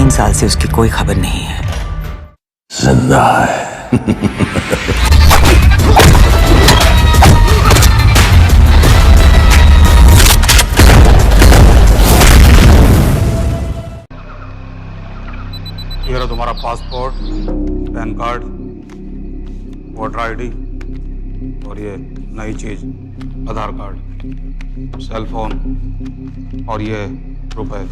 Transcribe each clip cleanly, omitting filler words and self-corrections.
3 साल से उसकी कोई खबर नहीं है। जिंदा है। ये रहा तुम्हारा passport, pan card, voter ID और ये नई चीज आधार कार्ड, सेल फोन और ये रुपए।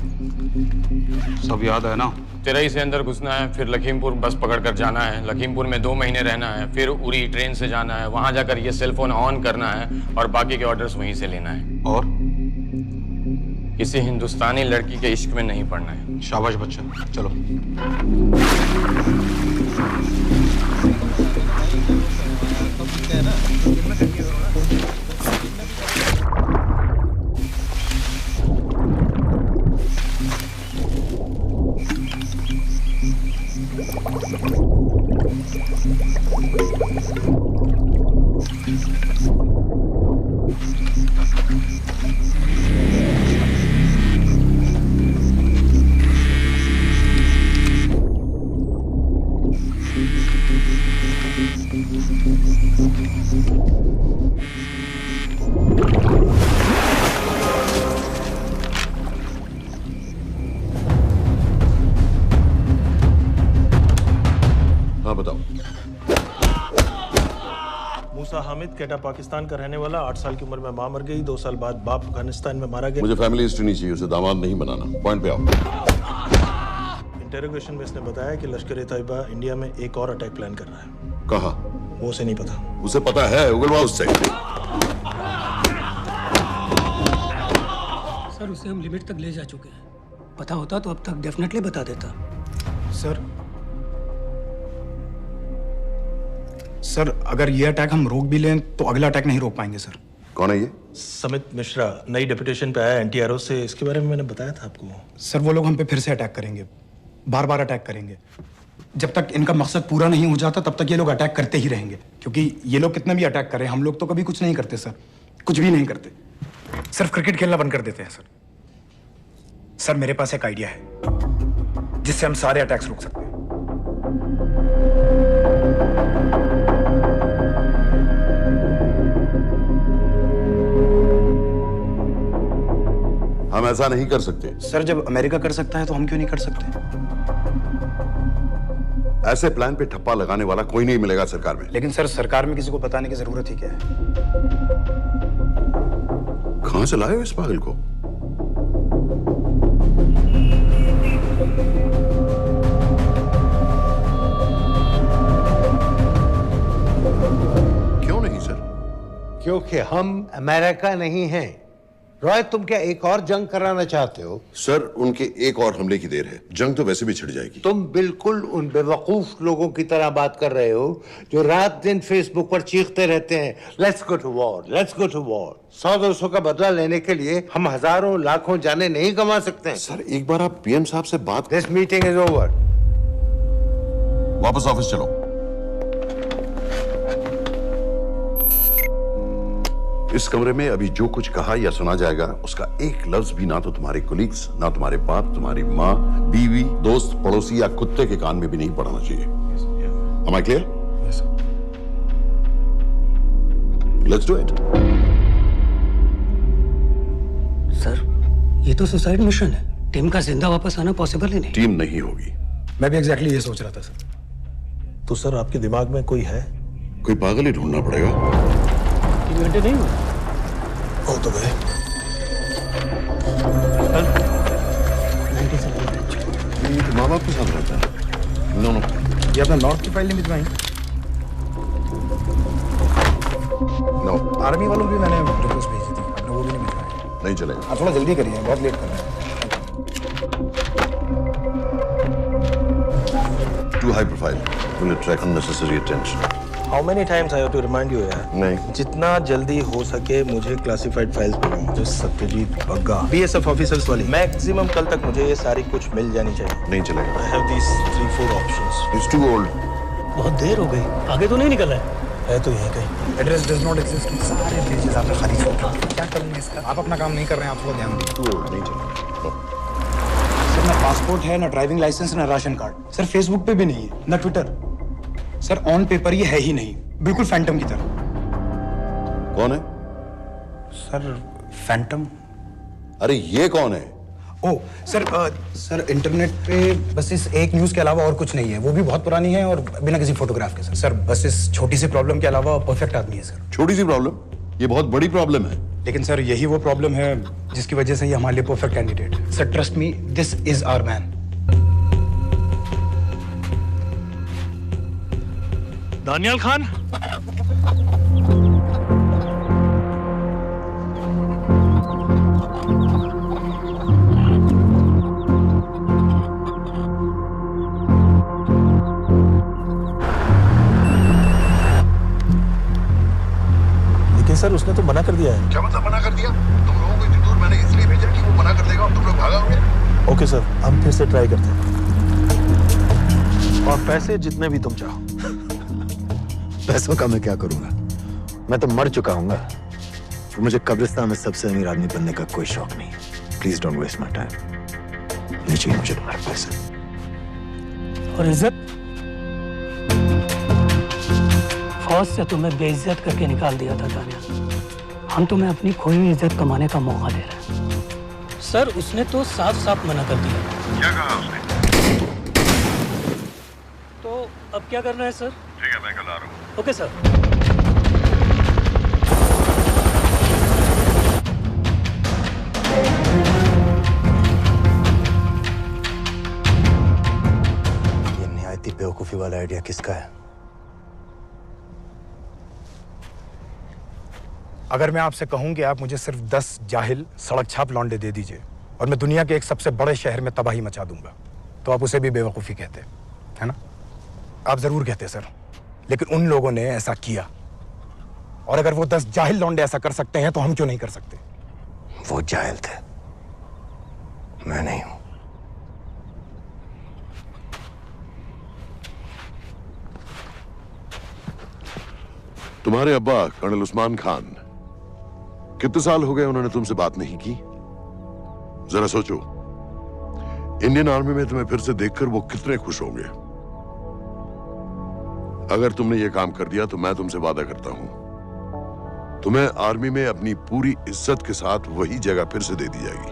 सब याद है ना? तेरई से अंदर घुसना है, फिर लखीमपुर बस पकड़कर जाना है, लखीमपुर में 2 महीने रहना है, फिर उरी ट्रेन से जाना है, वहां जाकर ये सेल फोन ऑन करना है और बाकी के ऑर्डर्स वहीं से लेना है। और किसी हिंदुस्तानी लड़की के इश्क में नहीं पड़ना है। शाबाश बच्चा, चलो। हाँ बताओ। मूसा हामिद, केटा पाकिस्तान का रहने वाला, 8 साल की उम्र में मां मर गई, 2 साल बाद बाप अफगानिस्तान में मारा गया। मुझे फैमिली हिस्ट्री नहीं चाहिए, उसे दामाद नहीं बनाना। पॉइंट पे आओ। इंटेरोगेशन में इसने बताया कि लश्कर-ए-तैयबा इंडिया में एक और अटैक प्लान कर रहा है। कहाँ? वो उसे नहीं पता। उसे पता है, उगलवा उससे। सर उसे हम लिमिट तक ले जा चुके हैं। पता होता तो अब तक डेफिनेटली बता देता। सर अगर ये अटैक हम रोक भी लें तो अगला अटैक नहीं रोक पाएंगे सर। कौन है ये? समित मिश्रा नई डेपुटेशन पे आया एनटीआरओ से। इसके बारे में मैंने बताया था आपको। सर वो लोग हम पे फिर से अटैक करेंगे, बार बार अटैक करेंगे। जब तक इनका मकसद पूरा नहीं हो जाता तब तक ये लोग अटैक करते ही रहेंगे, क्योंकि ये लोग कितना भी अटैक करें हम लोग तो कभी कुछ नहीं करते सर, कुछ भी नहीं करते। सिर्फ क्रिकेट खेलना बंद कर देते हैं सर। सर मेरे पास एक आइडिया है जिससे हम सारे अटैक्स रोक सकते हैं। हम ऐसा नहीं कर सकते। सर जब अमेरिका कर सकता है तो हम क्यों नहीं कर सकते? ऐसे प्लान पे ठप्पा लगाने वाला कोई नहीं मिलेगा सरकार में। लेकिन सर सरकार में किसी को बताने की जरूरत ही क्या है? कहां से लाए हो इस पागल को? क्यों नहीं सर? क्योंकि हम अमेरिका नहीं हैं। रॉय तुम क्या एक और जंग कराना चाहते हो? सर उनके एक और हमले की देर है, जंग तो वैसे भी छिड़ जाएगी। तुम बिल्कुल उन बेवकूफ लोगों की तरह बात कर रहे हो जो रात दिन फेसबुक पर चीखते रहते हैं let's go to war, let's go to war. 100-200 का बदला लेने के लिए हम हजारों लाखों जाने नहीं कमा सकते हैं। सर एक बार आप पीएम साहब से बात। This meeting is over. वापस ऑफिस चलो। इस कमरे में अभी जो कुछ कहा या सुना जाएगा उसका एक लफ्ज भी ना तो तुम्हारे कोलीग्स, ना तुम्हारे बाप, तुम्हारी माँ, बीवी, दोस्त, पड़ोसी या कुत्ते के कान में भी नहीं पड़ना चाहिए। Am I clear? Yes, sir. Let's do it. Sir ये तो सुसाइड मिशन है। टीम का जिंदा वापस आना पॉसिबल ही नहीं। टीम नहीं होगी। मैं भी एग्जैक्टली ये सोच रहा था सर। तो सर आपके दिमाग में कोई है? कोई पागल ही ढूंढना पड़ेगा। 3 घंटे नहीं हुए। हो तो गए। माँ बाप के साथ रहता है। नो ये अपना नॉर्थ की फाइल नहीं भिजवाई? नो आर्मी वालों की मैंने रिक्वेस्ट भेजी थी, आपने वो भी नहीं भिजवाई। नहीं चलेगा। आप थोड़ा जल्दी करिए, बहुत लेट कर रहे हैं। Too high profile. Will attract unnecessary attention. How many times I have to remind you यार? नहीं। जितना जल्दी हो सके मुझे क्लासिफाइड फाइल्स भेजो। जो सत्यजीत बग्गा बीएसएफ ऑफिसर्स वाली। मैक्सिमम कल तक मुझे ये सारी कुछ मिल जानी चाहिए। नहीं चलेगा। I have these 3-4 options. It's too old. बहुत देर हो गई, आगे तो नहीं निकल रहा है तो यहीं कहीं। Address does not exist. सारे पेजेस आपने खाली छोड़ रहे हैं। क्या करूंगा इसका? आप अपना काम नहीं कर रहे हैं, आप थोड़ा ध्यान दीजिए। Too old. नहीं चलेगा। No. सर मैं पासपोर्ट है, ना ड्राइविंग लाइसेंस, ना राशन कार्ड। सर फेसबुक पे भी नहीं है, ना ट्विटर। सर ऑन पेपर ये है ही नहीं, बिल्कुल फैंटम की तरह। कौन है? Sir Phantom? अरे ये कौन है? ओ सर सर इंटरनेट पे बस इस एक न्यूज़ के अलावा और कुछ नहीं है, वो भी बहुत पुरानी है और बिना किसी फोटोग्राफ के। सर बस इस छोटी सी प्रॉब्लम के अलावा परफेक्ट आदमी है सर। छोटी सी प्रॉब्लम? ये बहुत बड़ी प्रॉब्लम है। लेकिन सर यही वो प्रॉब्लम है जिसकी वजह से ये हमारे लिए परफेक्ट कैंडिडेट है। Sir trust me, this is our man. Daniyal Khan, sir उसने तो मना कर दिया है। क्या मतलब मना कर दिया? तुम लोगों को इतनी दूर मैंने इसलिए भेजा कि वो मना कर देगा और तुम लोग भागोगे। ओके सर, हम फिर से ट्राई करते हैं। और पैसे जितने भी तुम चाहो। पैसों का मैं क्या करूंगा? मैं तो मर चुका हूंगा। तो मुझे कब्रिस्तान में सबसे अमीर आदमी बनने का कोई शौक नहीं। Please don't waste my time. नहीं चाहिए मुझे तुम्हारे पैसे। और इज्जत? फौज से तुम्हें बेइज्जत करके निकाल दिया था दानियाल। हम तुम्हें अपनी खोई हुई इज्जत कमाने का मौका दे रहे हैं। सर उसने तो साफ साफ मना कर दिया। क्या कहा उसने? तो अब क्या करना है सर? ठीक है, मैं कल आ रहा हूँ। Okay sir. ये निहायती बेवकूफी वाला आइडिया किसका है? अगर मैं आपसे कहूं कि आप मुझे सिर्फ 10 जाहिल सड़क छाप लौंडे दे दीजिए और मैं दुनिया के एक सबसे बड़े शहर में तबाही मचा दूंगा, तो आप उसे भी बेवकूफ़ी कहते, है ना? आप जरूर कहते सर, लेकिन उन लोगों ने ऐसा किया। और अगर वो 10 जाहिल लौंडे ऐसा कर सकते हैं तो हम क्यों नहीं कर सकते? वो जाहिल थे, मैं नहीं हूं। तुम्हारे अब्बा कर्नल उस्मान खान, कितने साल हो गए उन्होंने तुमसे बात नहीं की? जरा सोचो, इंडियन आर्मी में तुम्हें फिर से देखकर वो कितने खुश होंगे। अगर तुमने ये काम कर दिया तो मैं तुमसे वादा करता हूं, तुम्हें आर्मी में अपनी पूरी इज्जत के साथ वही जगह फिर से दे दी जाएगी।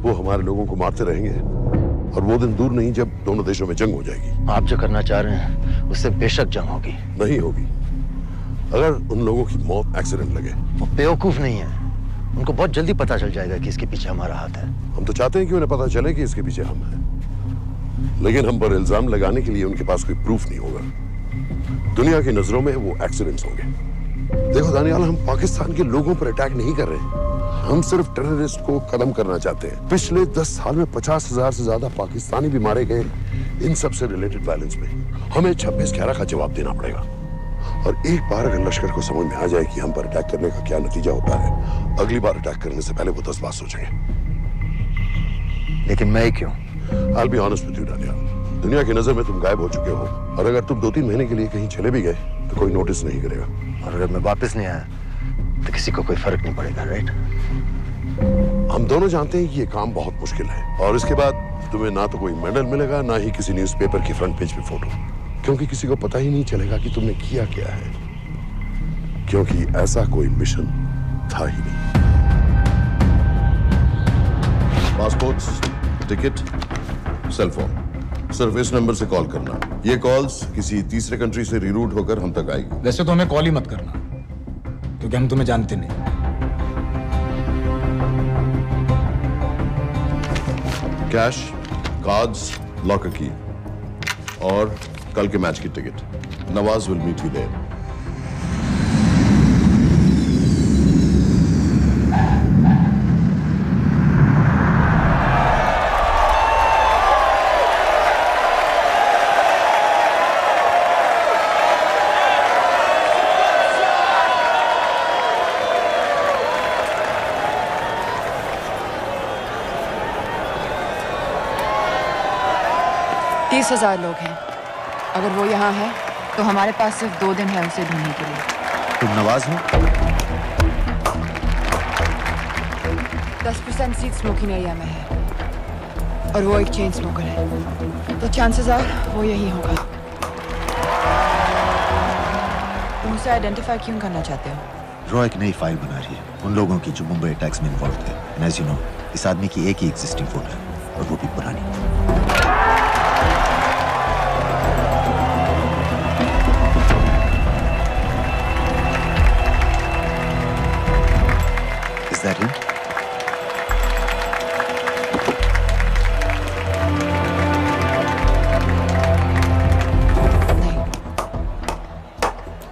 वो हमारे लोगों को मारते रहेंगे और वो दिन दूर नहीं जब दोनों देशों में जंग हो जाएगी। आप जो करना चाह रहे हैं उससे बेशक जंग होगी। नहीं होगी। अगर उन लोगों की मौत एक्सीडेंट लगे। वो बेवकूफ नहीं है, उनको बहुत जल्दी पता चल जाएगा कि इसके पीछे हमारा हाथ है। हम तो चाहते हैं कि उन्हें पता चले कि इसके पीछे हम हैं, लेकिन हम पर इल्जाम लगाने के लिए उनके पास कोई प्रूफ नहीं होगा। दुनिया की नजरों में वो एक्सीडेंट्स होंगे। देखो दानियाल, हम पाकिस्तान के लोगों पर अटैक नहीं कर रहे, हम सिर्फ टेररिस्ट को खत्म करना चाहते हैं। पिछले 10 साल में 50,000 से ज्यादा पाकिस्तानी भी मारे गए इन सब से रिलेटेड वायलेंस में। हमें 26/11 का जवाब देना पड़ेगा। और एक बार अगर लश्कर को समझ में आ जाए कि हम पर अटैक करने का क्या नतीजा होता है, अगली बार अटैक करने से पहले वो 10 बार सोचेंगे। लेकिन मैं क्यों? I'll be honest with you, Daniyal, दुनिया की नजर में तुम गायब हो चुके हो, और अगर तुम 2-3 महीने के लिए कहीं चले भी गए तो कोई नोटिस नहीं करेगा। और अगर मैं वापस नहीं आया तो किसी को कोई फर्क नहीं पड़ेगा, राइट? हम दोनों जानते हैं कि ये काम बहुत मुश्किल है, और इसके बाद तुम्हें ना तो कोई मेडल मिलेगा, ना ही किसी न्यूज़पेपर की फ्रंट पेज पे फोटो, क्योंकि किसी को पता ही नहीं चलेगा कि तुमने किया क्या है, क्योंकि ऐसा कोई मिशन था ही नहीं। पासपोर्ट्स, टिकट, सेल फोन, सिर्फ इस नंबर से कॉल करना। ये कॉल्स किसी तीसरे कंट्री से रीरूट होकर हम तक आएगी। वैसे तो हमें कॉल ही मत करना, क्योंकि हम तुम्हें जानते नहीं। कैश, कार्ड्स, लॉकर की और कल के मैच की टिकट। Nawaz will meet you there. तीस 30,000 लोग हैं। अगर वो यहाँ है तो हमारे पास सिर्फ 2 दिन है उसे ढूंढने के लिए। तुम नवाज हो? 10% सीट स्मोकिंग एरिया में है और वो एक चेन स्मोकर है, तो चांसेस आर वो यही होगा। तुम उसे आइडेंटिफाई क्यों करना चाहते हो? रॉ एक नई फाइल बना रही है उन लोगों की जो मुंबई अटैक्स में इन्वॉल्व थे। एंड एज यू नो, इस आदमी की एक ही एग्जिस्टिंग फोटो है और वो भी पुरानी। Is that him?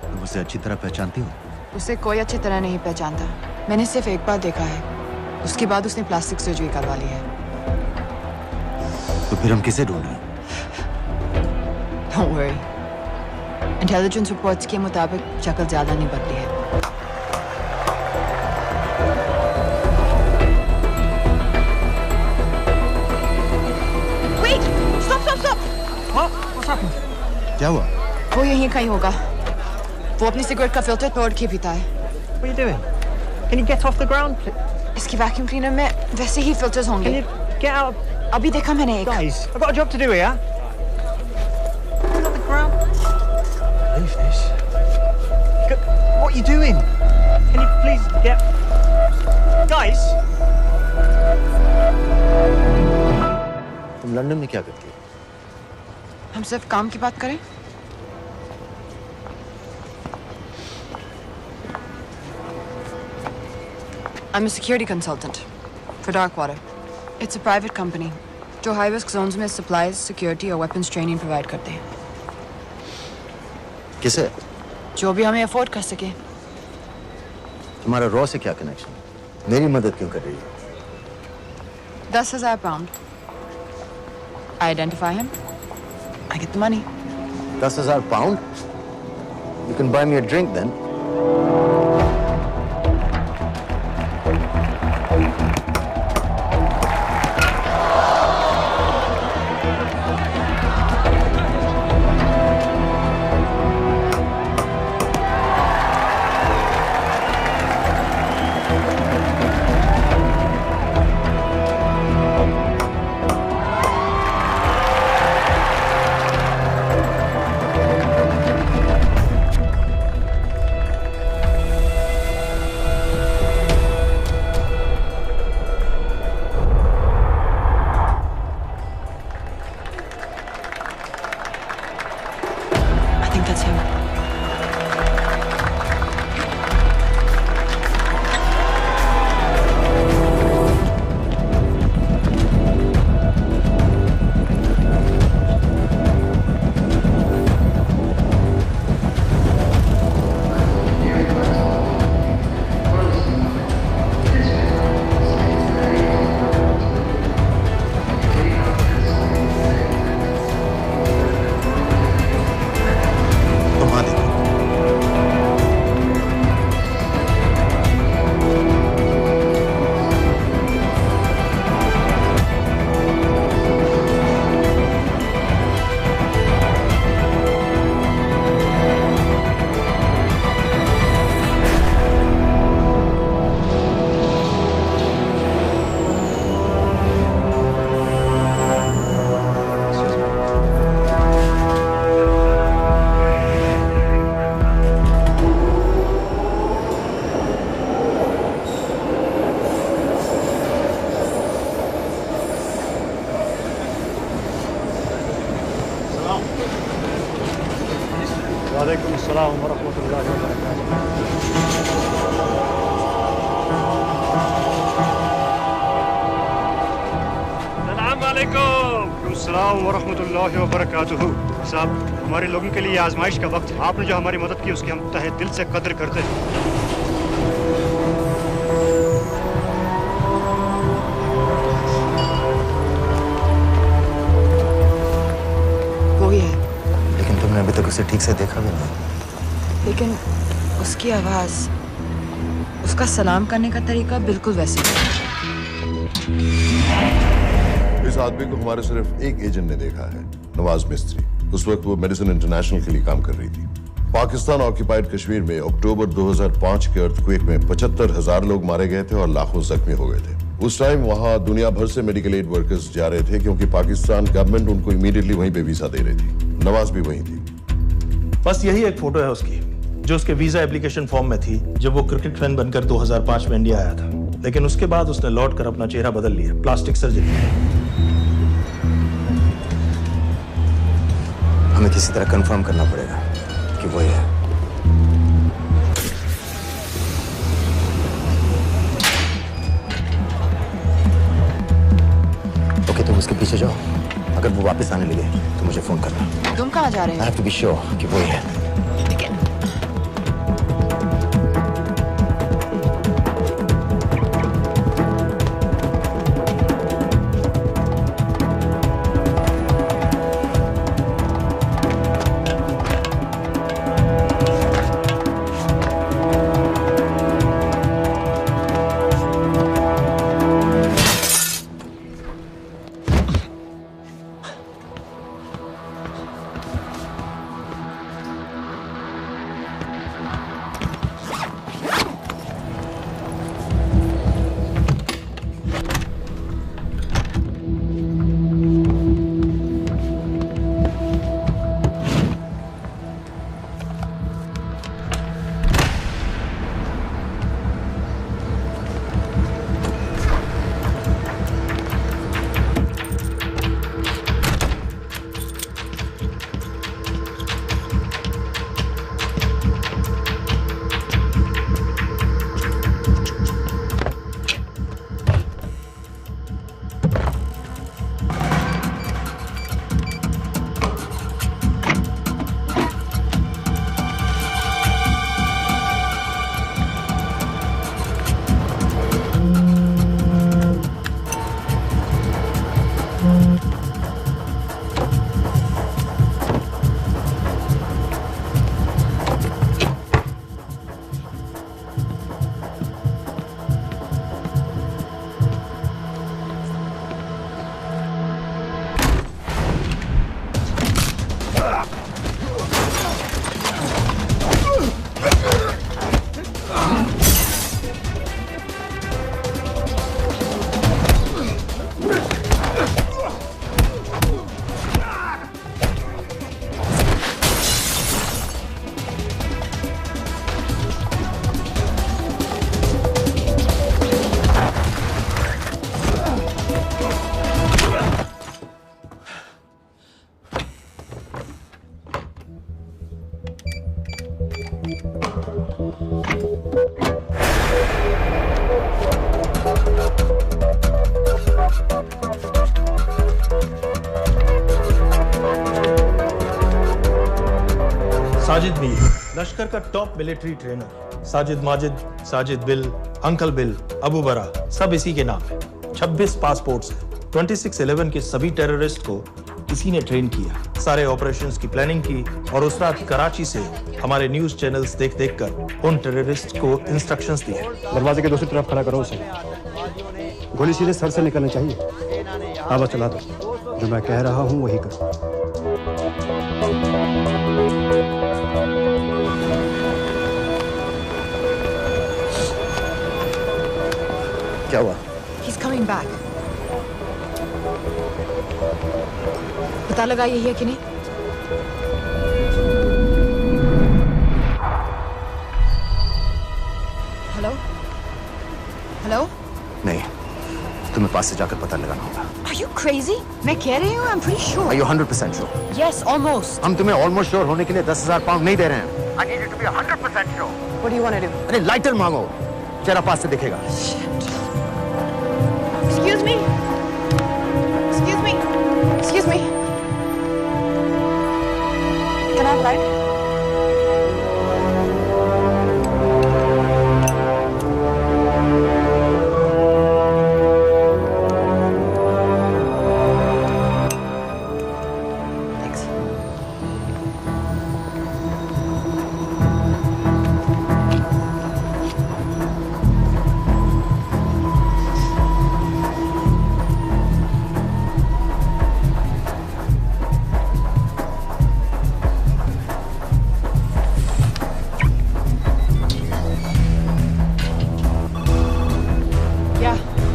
तुम उसे अच्छी तरह पहचानती हो? उसे कोई अच्छी तरह नहीं पहचानता। मैंने सिर्फ एक बार देखा है, उसके बाद उसने प्लास्टिक सर्जरी करवा ली है। तो फिर हम किसे ढूंढें? Don't worry. इंटेलिजेंस रिपोर्ट्स के मुताबिक शक्ल ज्यादा नहीं बदली है। Wait! Stop! Stop! Stop! What's happened? क्या हुआ? वो यहीं कहीं होगा। वो अपनी सिगरेट का फिल्टर तोड़ के पीता है। What are you doing? Can you get off the ground, please? इसकी वैक्यूम क्लीनर में वैसे ही फिल्टर्स होंगे। Can you get out? अभी देखा मैंने एक। Guys, I've got a job to do here. Get off the ground. Leave this. What are you doing? Can you please get... Guys! तुम London में क्या करती हो? हम सिर्फ काम की बात करें? I'm a security consultant for Darkwater. It's a private company जो high risk zones में supplies, security और weapons training provide करते हैं। किसे? जो भी हमें afford कर सके। तुम्हारा रॉ से क्या कनेक्शन? मेरी मदद क्यों कर रही है? 10,000 pound. I identify him. I get the money. 10,000 pound? You can buy me a drink then. वालेकुम अस्सलाम वरहमतुल्लाहि वबरकातुहू। अस्सलाम वालेकुम। अस्सलाम वरहमतुल्लाहि वबरकातुहू। साहब, हमारे लोगों के लिए आजमाइश का वक्त है। आपने जो हमारी मदद की उसकी हम तहे दिल से कद्र करते हैं। अभी तक उसे ठीक से देखा भी नहीं। लेकिन उसकी आवाज, उसका सलाम करने का तरीका बिल्कुल वैसे ही। इस आदमी को हमारे सिर्फ एक एजेंट ने देखा है, नवाज मिस्त्री। उस वक्त वो मेडिसिन इंटरनेशनल के लिए काम कर रही थी। पाकिस्तान ऑक्यूपाइड कश्मीर में अक्टूबर 2005 के अर्थक्वेक में 75,000 लोग मारे गए थे और लाखों जख्मी हो गए थे। उस टाइम वहां दुनिया भर से मेडिकल एड वर्कर्स जा रहे थे क्योंकि पाकिस्तान गवर्नमेंट उनको इमीडिएटली वहीं पे वीजा दे रही थी। नवाज भी वहीं थी। बस यही एक फोटो है उसकी, जो उसके वीजा एप्लीकेशन फॉर्म में थी जब वो क्रिकेट फैन बनकर 2005 में इंडिया आया था। लेकिन उसके बाद उसने लौट कर अपना चेहरा बदल लिया, प्लास्टिक सर्जरी। हमें किसी तरह कंफर्म करना पड़ेगा कि वो है। ओके, तुम उसके पीछे जाओ। अगर वो वापस आने लगे तो मुझे फोन करना। तुम कहाँ जा रहे हो? I have to be sure कि वो है। साजिद बिल, लश्कर का top military trainer. Sajid Majid, Sajid bill, uncle bill, Abu बरा, सब इसी के नाम है। 26 पासपोर्ट्स हैं। 26/11 के सभी टेररिस्ट को इसी ने ट्रेन किया। सारे ऑपरेशंस की प्लानिंग की और उस रात कराची से हमारे न्यूज चैनल्स देख कर उन टेररिस्ट को इंस्ट्रक्शंस दिए। दरवाजे के दूसरी तरफ खड़ा करो उसे। गोली सीधे सर से निकलनी चाहिए। आवाज चला दो। जो मैं कह रहा हूँ वही कर। क्या हुआ? He's coming back. पता लगा यही है कि नहीं? हेलो? हेलो? नहीं, तुम्हें पास से जाकर पता लगाना होगा। Are you crazy? मैं कह रही हूँ, I'm pretty sure. Are you 100% sure? Yes, almost. हम तुम्हें almost sure होने के लिए 10,000 पाउंड नहीं दे रहे हैं। I need you to be 100% sure. What do you want to do? अरे लाइटर मांगो, जरा पास से दिखेगा। Excuse me. Excuse me. Excuse me. Can I have light?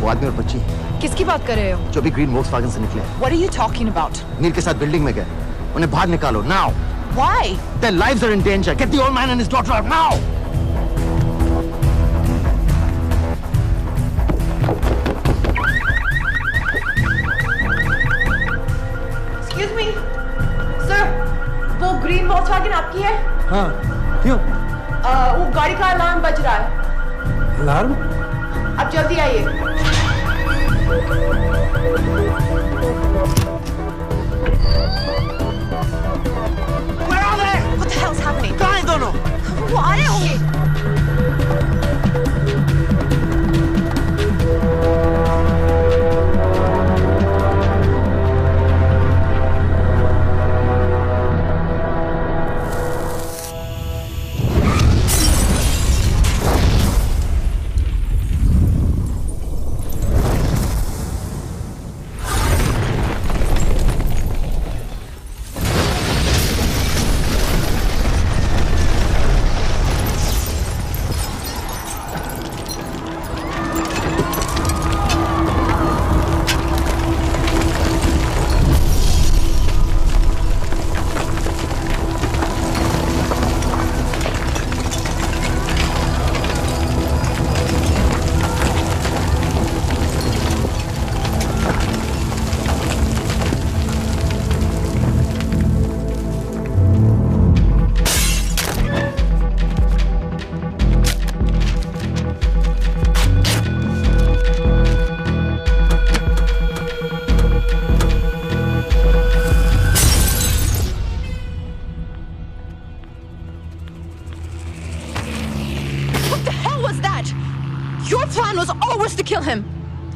वो आदमी और बच्ची किसकी बात कर रहे हो? जो भी ग्रीन वोक्सवैगन से निकले। What are you talking about? नील के साथ बिल्डिंग में गए, उन्हें बाहर निकालो now. Why? Their lives are in danger. Get the old man and his daughter out now. Excuse me, sir. वो ग्रीन वोक्सवैगन आपकी है? हाँ, क्यों? वो गाड़ी का अलार्म बज रहा है। अलार्म? अब जल्दी आइए। Where are they? What the hell's happening? कहाँ हैं दोनों? वो आ रहे होंगे।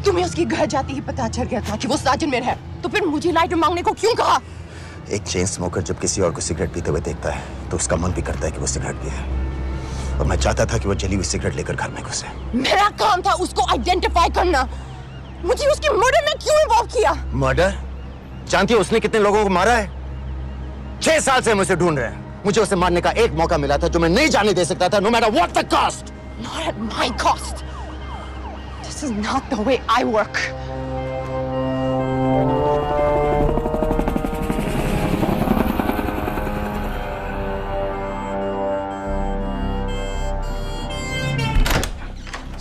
तुम्हें उसके घर जाते ही पता चल गया था कि वो साजन में है, तो फिर मुझे लाइटर मांगने को क्यों कहा? एक चेन स्मोकर जब किसी और को सिगरेट पीते हुए देखता है तो उसका मन भी करता है कि वो सिगरेट पिए, और मैं चाहता था कि वो जली हुई सिगरेट लेकर घर में घुसे। मेरा काम था उसको आइडेंटिफाई करना। मुझे उसके मर्डर में क्यों इन्वॉल्व किया? मर्डर? जानती हो उसने कितने लोगों को मारा है? 6 साल से हम उसे ढूंढ रहे हैं। मुझे उसे मारने का एक मौका मिला था जो मैं नहीं जाने दे सकता था, no matter what the cost. Not at my cost. This is not the way I work.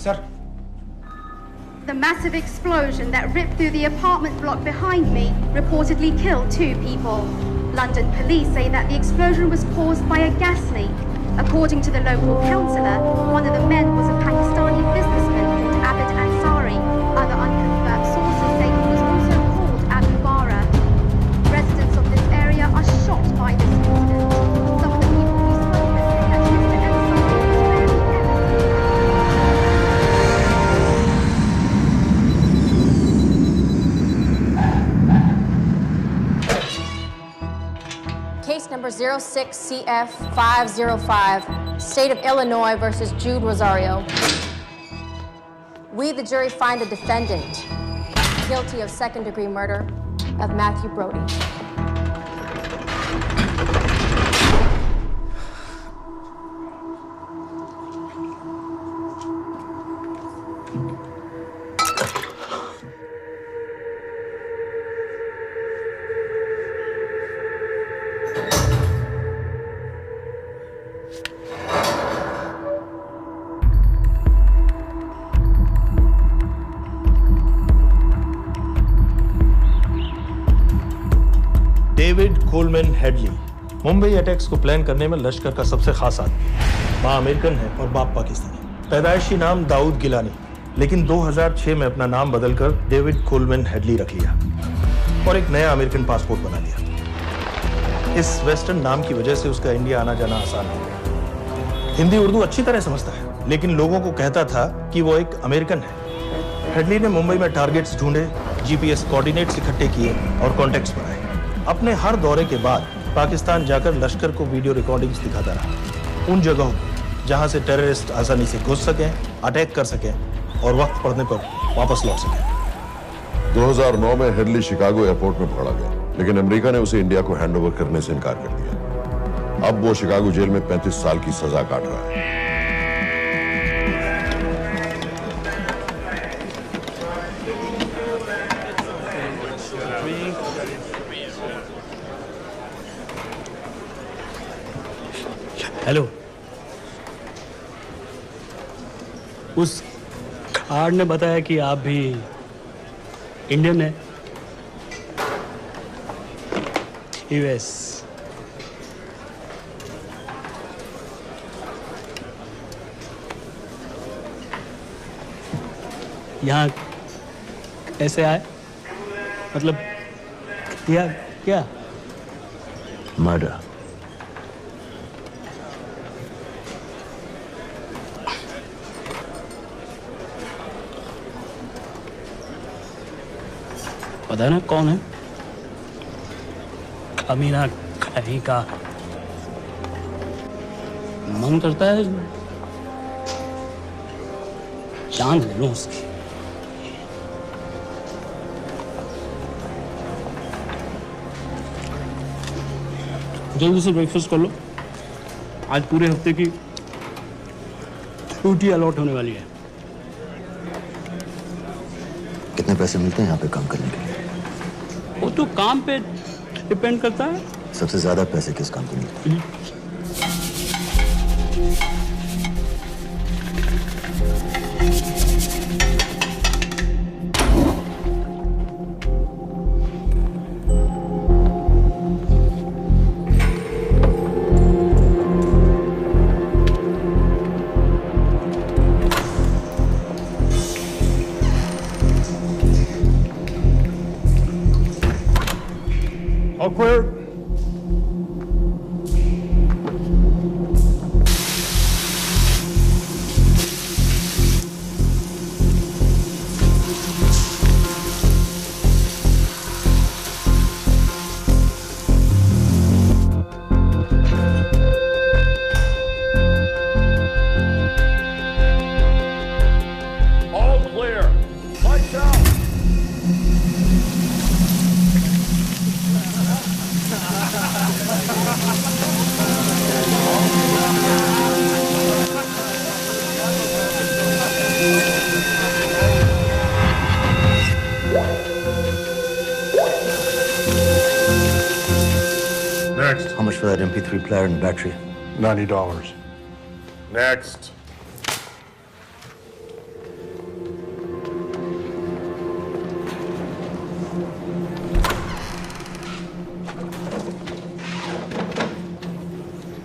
Sir. The massive explosion that ripped through the apartment block behind me reportedly killed 2 people. London police say that the explosion was caused by a gas leak. According to the local councillor, one of the men was a Pakistani businessman called Abid Ansari. Other unconfirmed sources say he was also called Abu Bara. Residents of this area are shocked by this incident. Some of the people we spoke with say that Mr. Ansari was very Case number 06CF505, State of Illinois versus Jude Rosario. We, the jury, find the defendant guilty of second-degree murder of Matthew Brody. David Coleman Headley Mumbai attacks को plan करने में लश्कर का सबसे खास आदमी। मां American है और बाप पाकिस्तानी। पैदाइशी नाम दाऊद गिलानी, लेकिन 2006 में अपना नाम बदलकर डेविड कोलमैन हेडली रख लिया और एक नया अमेरिकन पासपोर्ट बना लिया। इस वेस्टर्न नाम की वजह से उसका इंडिया आना जाना आसान हो गया। हिंदी उर्दू अच्छी तरह समझता है, लेकिन लोगों को कहता था कि वो एक अमेरिकन है। हेडली ने मुंबई में टारगेट्स ढूंढे, जीपीएस कोऑर्डिनेट्स इकट्ठे किए और कॉन्टेक्ट्स बनाए। अपने हर दौरे के बाद पाकिस्तान जाकर लश्कर को वीडियो रिकॉर्डिंग्स दिखाता रहा, उन जगहों जहां से टेररिस्ट आसानी से घुस सकें, अटैक कर सकें और वक्त पड़ने पर वापस लौट सकें। 2009 में हेडली शिकागो एयरपोर्ट में पकड़ा गया, लेकिन अमेरिका ने उसे इंडिया को हैंडओवर करने से इनकार कर दिया। अब वो शिकागो जेल में 35 साल की सजा काट रहा है। हेलो, उस कार्ड ने बताया कि आप भी इंडियन है। यूएस। यहाँ कैसे आए? मतलब क्या क्या? मर्डर। पता है ना कौन है? कमीना कहीं का। मन करता है जान ले लूं उसकी। जल्दी से ब्रेकफास्ट कर लो, आज पूरे हफ्ते की छुट्टी अलॉट होने वाली है। कितने पैसे मिलते हैं यहाँ पे काम करने के लिए? वो तो काम पे डिपेंड करता है। सबसे ज्यादा पैसे किस काम पे मिलते हैं? All clear. All clear. Lights out. Next. How much for that MP3 player and battery? $90. Next.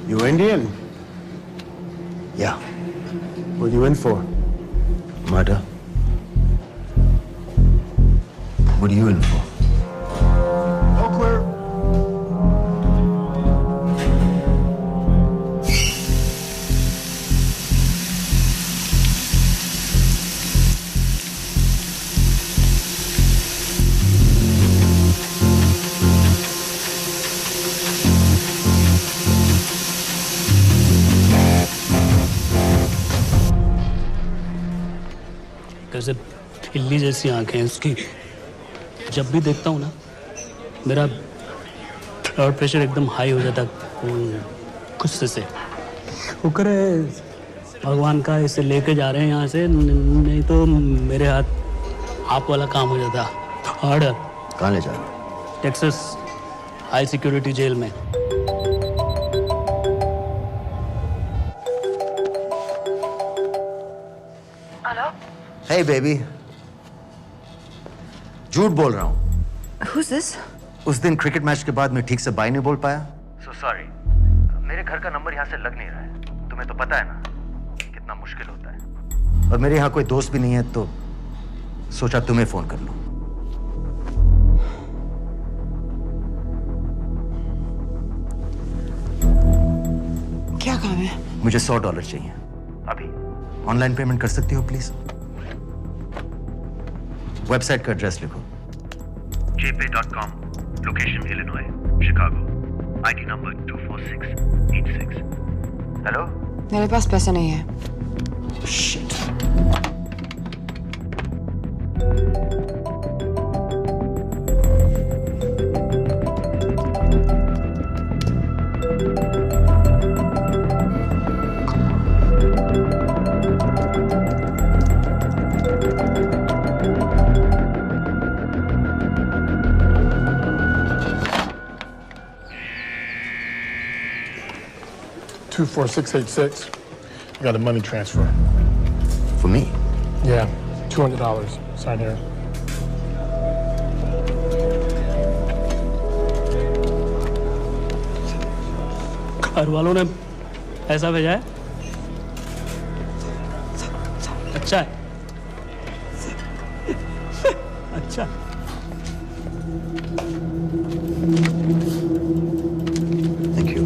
You Indian? Yeah. What are you in for? Murder. What are you in for? All clear. कैसे बिल्ली जैसी आंखें हैं उसकी। जब भी देखता हूँ ना मेरा ब्लड प्रेशर एकदम हाई हो जाता गुस्से से। शुक्र है भगवान का इसे लेके जा रहे हैं यहाँ से, नहीं तो मेरे हाथ आप वाला काम हो जाता। ऑर्डर। कहाँ ले जा रहे हो? टेक्सास हाई सिक्योरिटी जेल में। Hey baby. झूठ बोल रहा हूँ। Who's this? उस दिन क्रिकेट मैच के बाद मैं ठीक से बाय नहीं बोल पाया। So sorry. मेरे घर का नंबर यहाँ से लग नहीं रहा है। तुम्हें तो पता है ना कितना मुश्किल होता है। और मेरे यहाँ कोई दोस्त भी नहीं है तो सोचा तुम्हें फोन कर लूं। क्या काम है? मुझे $100 चाहिए अभी। ऑनलाइन पेमेंट कर सकती हो प्लीज? वेबसाइट का एड्रेस लिखो। jpay.com, location Illinois, Chicago, ID number 24686। Hello? मेरे पास पैसे नहीं है। Shit. 24686. I got a money transfer. For me? Yeah, $200. Sign here. घर वालों ने ऐसा भेजा है? अच्छा है। अच्छा। Thank you.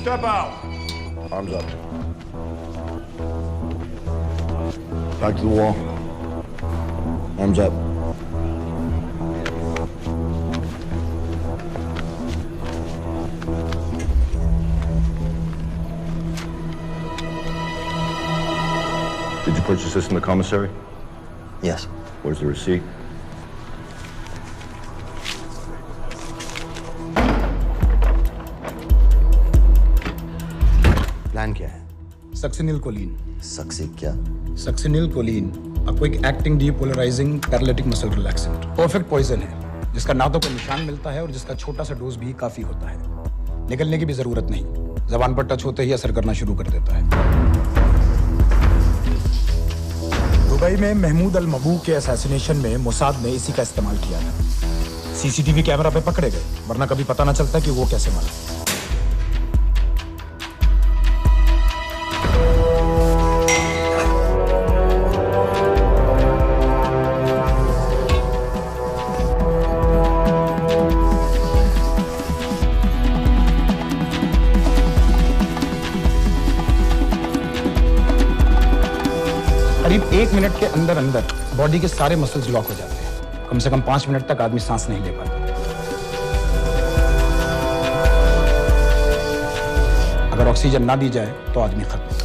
Step out. Arms up. Back to the wall. Arms up. Did you purchase this in the commissary? Yes. Where's the receipt? Plan क्या है? Succinylcholine. सक्सी क्या? Succinylcholine, a quick acting depolarizing paralytic muscle relaxant। Perfect poison है, जिसका ना तो कोई निशान मिलता है और जिसका छोटा सा डोज भी काफी होता है। निकलने की भी जरूरत नहीं, जबान पर टच होते ही असर करना शुरू कर देता है। दुबई में महमूद अल मबू के असैसिनेशन में मोसाद ने इसी का इस्तेमाल किया था। सीसीटीवी कैमरा पे पकड़े गए, वरना कभी पता ना चलता कि वो कैसे मरा। करीब 1 मिनट के अंदर अंदर बॉडी के सारे मसल्स लॉक हो जाते हैं। कम से कम 5 मिनट तक आदमी सांस नहीं ले पाता। अगर ऑक्सीजन ना दी जाए तो आदमी खत्म।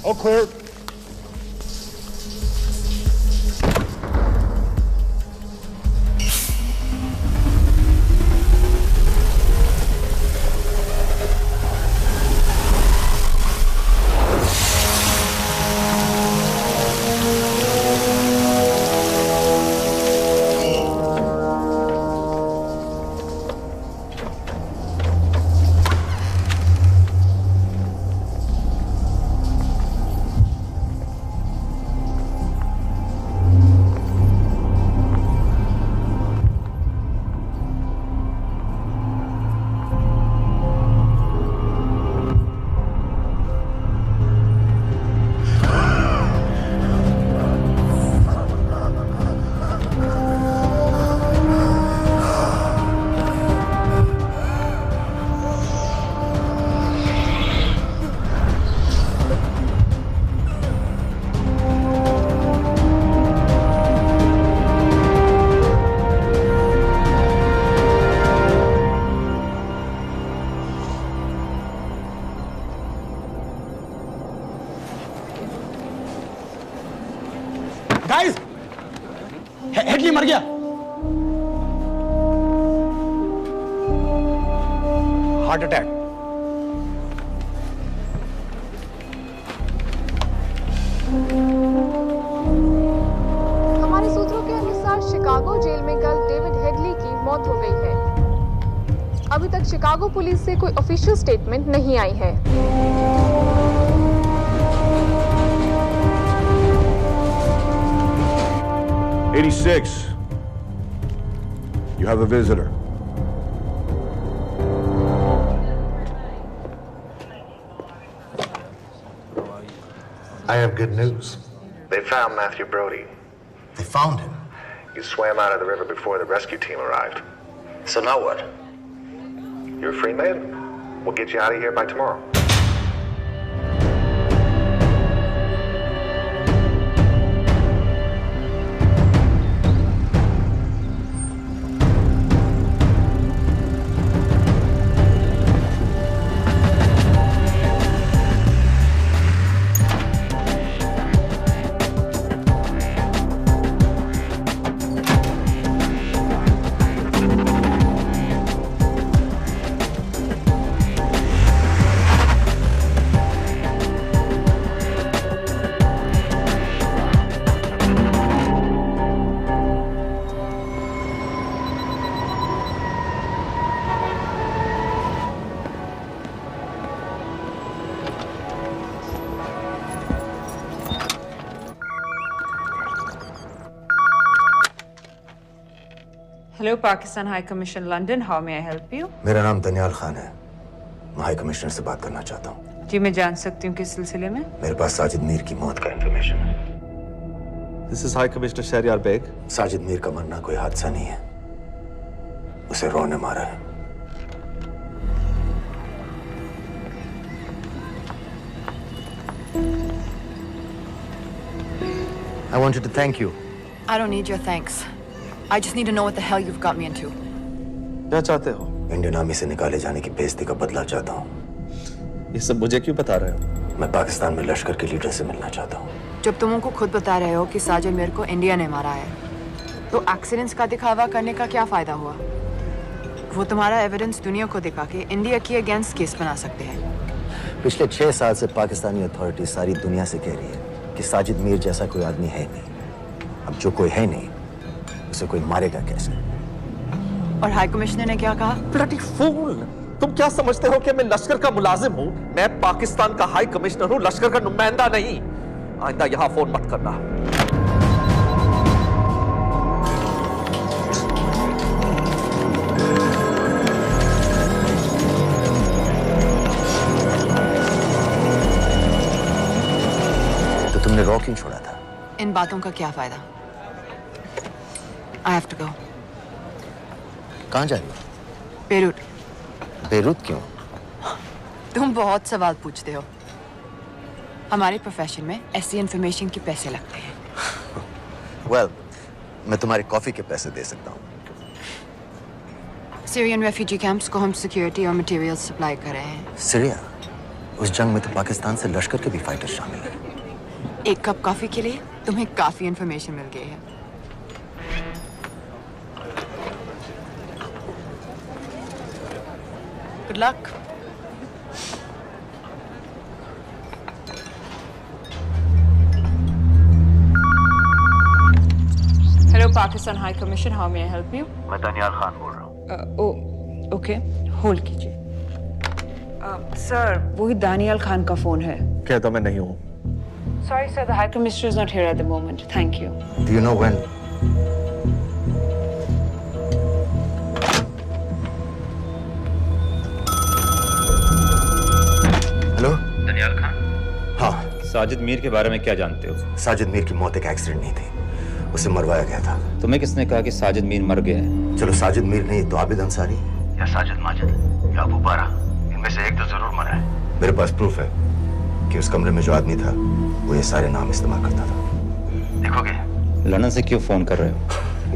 All clear. गाइस, हेडली मर गया। Heart attack. हमारे सूत्रों के अनुसार शिकागो जेल में कल डेविड हेडली की मौत हो गई है। अभी तक शिकागो पुलिस से कोई ऑफिशियल स्टेटमेंट नहीं आई है। 86. You have a visitor. I have good news. They found Matthew Brody. They found him? He swam out of the river before the rescue team arrived. So now what? You're a free man. We'll get you out of here by tomorrow. Hello, Pakistan High Commission, London. How may I help you? मेरा नाम दनियाल खान है। मैं high commissioner से बात करना चाहता हूँ। जी मैं जान सकती हूँ किस सिलसिले में? मेरे पास साजिद मीर की मौत का इंफॉर्मेशन है। This is High Commissioner Shahryar Baig. Sajid Mir का मरना कोई हादसा नहीं है, उसे रॉ ने मारा है। I wanted to thank you. I don't need your thanks. I just need to know what the hell you've got me into. क्या चाहते हो? इंडियन आर्मी से निकाले जाने की बेइज्जती का बदला चाहता हूँ। ये सब मुझे क्यों बता रहे हो? मैं पाकिस्तान में लश्कर के लीडर से मिलना चाहता हूँ। जब तुम उनको खुद बता रहे हो कि साजिद मीर को इंडिया ने मारा है, तो एक्सीडेंट्स का दिखावा करने का क्या फायदा हुआ? वो तुम्हारा एविडेंस दुनिया को दिखा के इंडिया के अगेंस्ट केस बना सकते हैं। पिछले 6 साल से पाकिस्तानी अथॉरिटी सारी दुनिया से कह रही है कि साजिद मीर जैसा कोई आदमी है नहीं। अब जो कोई है नहीं, उसे कोई मारेगा कैसे? और हाई कमिश्नर ने क्या कहा? Bloody fool! तुम क्या समझते हो कि मैं लश्कर का मुलाजिम हूँ? मैं पाकिस्तान का हाई कमिश्नर हूँ, लश्कर का नुमाइंदा नहीं। आइंदा यहाँ फोन मत करना। तो तुमने रॉ क्यों छोड़ा था? इन बातों का क्या फायदा? I have to go. कहाँ जा रही हो? बेरूट। बेरूत क्यों? तुम बहुत सवाल पूछते हो। हमारे प्रोफेशन में ऐसी इंफॉर्मेशन के पैसे लगते हैं। Well, मैं तुम्हारी कॉफी के पैसे दे सकता हूँ। सीरियन रेफ्यूजी कैंप्स को हम सिक्योरिटी और मटेरियल सप्लाई कर रहे हैं। सीरिया? उस जंग में तो पाकिस्तान से लश्कर के भी फाइटर शामिल हैं। एक कप कॉफी के लिए तुम्हें काफी इंफॉर्मेशन मिल गई है। Good luck. Hello, Pakistan High Commission. How may I help you? मैं दनियाल खान बोल रहा हूँ। ओके, होल्ड कीजिए। सर, वही दानियाल खान का फोन है। कहता मैं नहीं हूँ। Sorry, sir. The High Commissioner is not here at the moment. Thank you. Do you know when? Hello? Daniyal Khan. हाँ। साजिद मीर के बारे में क्या जानते हो? साजिद मीर की मौत एक एक्सीडेंट नहीं थी, उसे मरवाया गया था। तुम्हें किसने कहा कि साजिद मीर मर गया है? चलो साजिद मीर नहीं तो आबिद अंसारी या साजिद माजिद या अबू बारा, इनमें से एक तो जरूर मरा है। मेरे पास प्रूफ है कि उस कमरे में जो आदमी था वो ये सारे नाम इस्तेमाल करता था। देखोगे? लंदन से क्यों फोन कर रहे हो?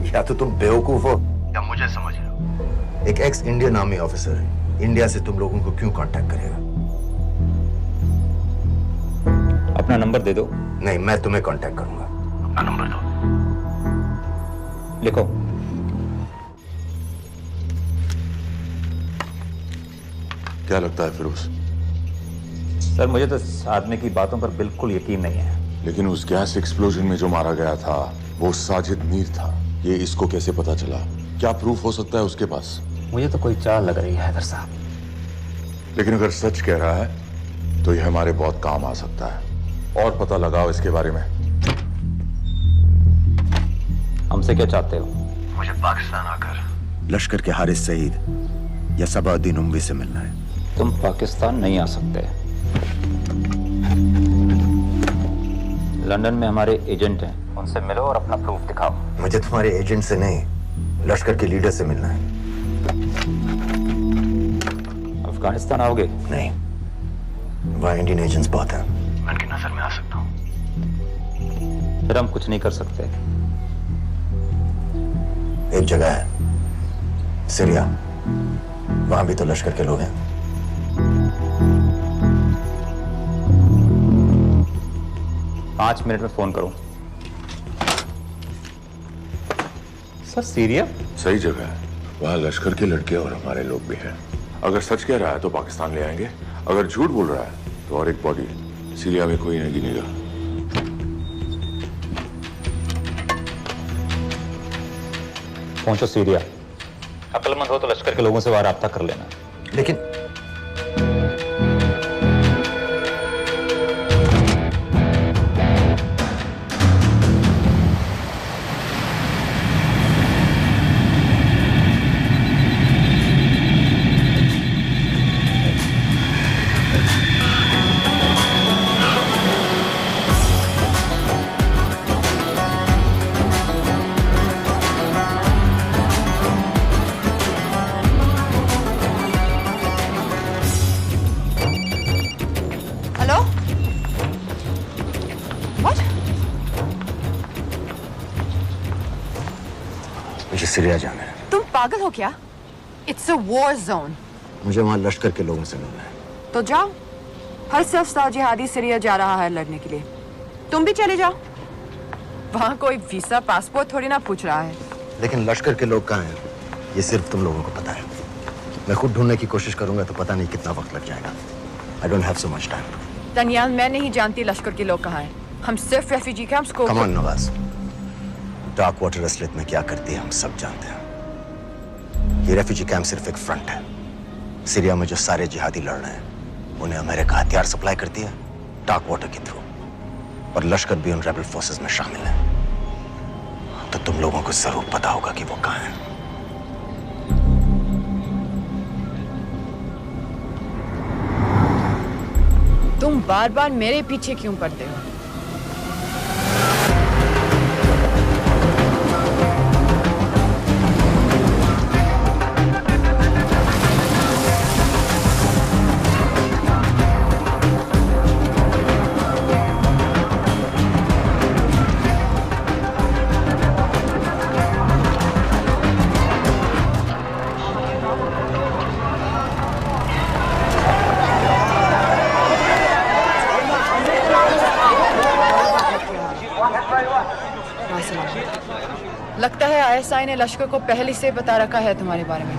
या तो तुम बेवकूफ हो या मुझे समझ रहे हो। एक x Indian army officer India से तुम लोगों को क्यों कांटेक्ट करेगा? अपना नंबर दे दो। नहीं, मैं तुम्हें कांटेक्ट करूंगा। अपना नंबर दो। लिखो। क्या लगता है फिरोज? सर, मुझे तो इस आदमी की बातों पर बिल्कुल यकीन नहीं है। लेकिन उस गैस एक्सप्लोजन में जो मारा गया था वो साजिद मीर था। ये इसको कैसे पता चला? क्या प्रूफ हो सकता है उसके पास? मुझे तो कोई चाल लग रही है हैदर साहब। लेकिन अगर सच कह रहा है तो ये हमारे बहुत काम आ सकता है। और पता लगाओ इसके बारे में। हमसे क्या चाहते हो? मुझे पाकिस्तान आकर लश्कर के हारिस सईद या सबाउद्दीन उमवी से मिलना है। तुम पाकिस्तान नहीं आ सकते। लंदन में हमारे एजेंट हैं, उनसे मिलो और अपना प्रूफ दिखाओ। मुझे तुम्हारे एजेंट से नहीं, लश्कर के लीडर से मिलना है। अफगानिस्तान आओगे? नहीं, वहाँ इंडियन एजेंट्स बहुत हैं। मैं उनकी नजर में आ सकता हूँ। फिर हम कुछ नहीं कर सकते। एक जगह है सीरिया, वहां भी तो लश्कर के लोग हैं। पांच मिनट में फोन करूं। सर, सीरिया सही जगह है। वहाँ लश्कर के लड़के और हमारे लोग भी हैं। अगर सच कह रहा है तो पाकिस्तान ले आएंगे, अगर झूठ बोल रहा है तो और एक बॉडी सीरिया में कोई नहीं गिनेगा। पहुंचो सीरिया। अक्लमंद हो तो लश्कर के लोगों से वहां राब्ता कर लेना। लेकिन मुझे सीरिया जाना है। तुम पागल हो क्या? It's a war zone. मुझे वहां लश्कर के लोगों से मिलना है। तो जाओ। हर सफ़ जिहादी सीरिया जा रहा है लड़ने के लिए। तुम भी चले जाओ। वहां कोई वीसा पासपोर्ट थोड़ी ना पूछ रहा है। लेकिन लश्कर के लोग कहाँ हैं? ये सिर्फ तुम लोगों को पता है। मैं खुद ढूंढने की कोशिश करूंगा तो पता नहीं कितना वक्त लग जाएगा। I don't have so much time. Daniyal, मैं नहीं जानती लश्कर के लोग कहाँ हैं। हम सिर्फ रेफ्यूजी कैंप्स को। Come on, Nawaz. Dark water असलियत में क्या करती है हम सब जानते हैं। ये रेफ्यूजी कैंप सिर्फ एक फ्रंट है। सीरिया में जो सारे जिहादी लड़ रहे हैं उन्हें अमेरिका हथियार सप्लाई करती है डार्क वाटर के थ्रू, और लश्कर भी उन रेबल फोर्सेस में शामिल है। तो तुम लोगों को जरूर पता होगा कि वो कहाँ है। तुम बार बार मेरे पीछे क्यों पड़ते हो? लगता है आईएसआई ने लश्कर को पहले से बता रखा है तुम्हारे बारे में।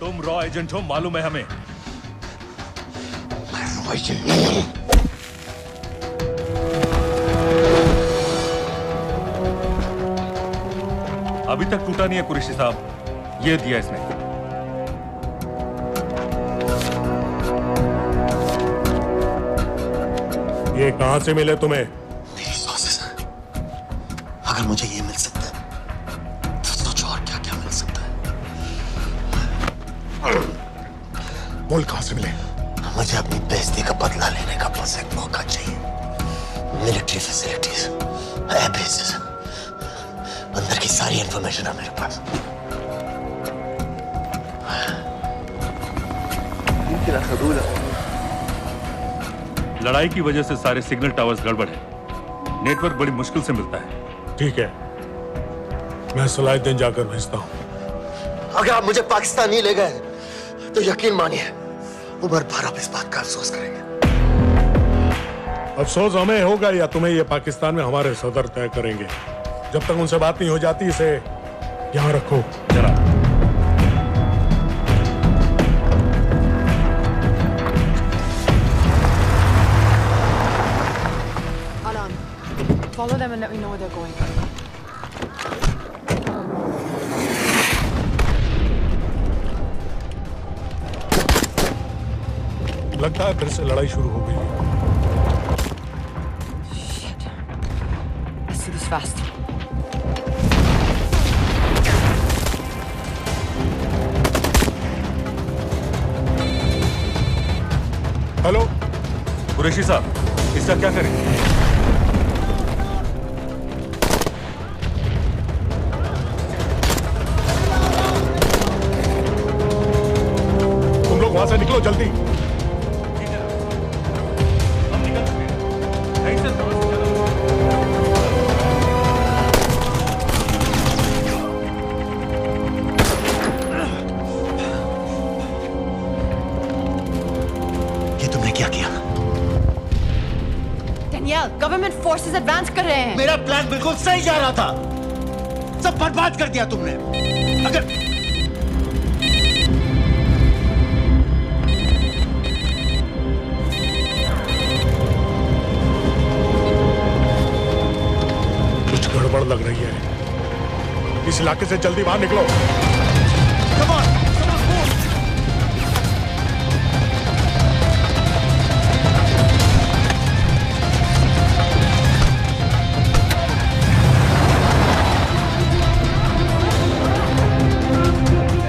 तुम रॉ एजेंट हो, मालूम है हमें। मैं रॉ एजेंट नहीं हूं। अभी तक टूटा नहीं है कुरैशी साहब। ये दिया इसने। ये कहां से मिले तुम्हें? मेरी सॉसेस। अगर मुझे ये मिल सकता है तो सोचो और क्या क्या मिल सकता है। बोल कहां से मिले? मुझे अपनी बेइज्जती का बदला लेने का बस एक मौका चाहिए। मिलिट्री फैसिलिटीज, एयर बेसेस, अंदर की सारी इंफॉर्मेशन है मेरे पास। लड़ाई की वजह से सारे सिग्नल टावर्स गड़बड़ है। नेटवर्क बड़ी मुश्किल से मिलता है। ठीक है, मैं सलाहुद्दीन जाकर भेजता हूं। अगर आप मुझे पाकिस्तान नहीं ले गए तो यकीन मानिए उमर भर आप इस बात का अफसोस करेंगे। अफसोस हमें होगा या तुम्हें ये पाकिस्तान में हमारे सदर तय करेंगे। जब तक उनसे बात नहीं हो जाती इसे यहाँ रखो जरा। Follow them and let me know where they're going. लगता है फिर से लड़ाई शुरू हो गई है। Shit. Let's do this fast. Hello Qureshi साहब, इसका क्या करें? वहां से निकलो जल्दी। ये तुमने क्या किया? डेनियल, गवर्नमेंट फोर्सेस एडवांस कर रहे हैं। मेरा प्लान बिल्कुल सही जा रहा था, सब बर्बाद कर दिया तुमने। अगर कुछ गड़बड़ लग रही है, इस इलाके से जल्दी बाहर निकलो। Come on, move.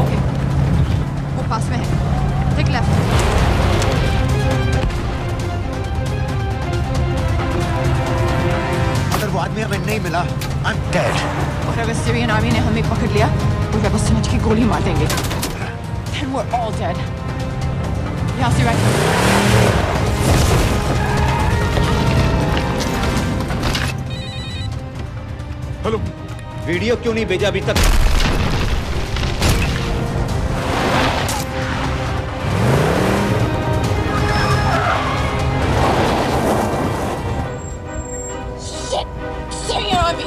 ओके, वो पास में है। Take left. अगर वो आदमी हमें नहीं मिला, I'm dead. और अगर सीरियन आर्मी ने हमें पकड़ लिया तो वे बस समझ के गोली मार देंगे। Then we're all dead. यहाँ से राइट। हेलो, वीडियो क्यों नहीं भेजा अभी तक? Syrian army.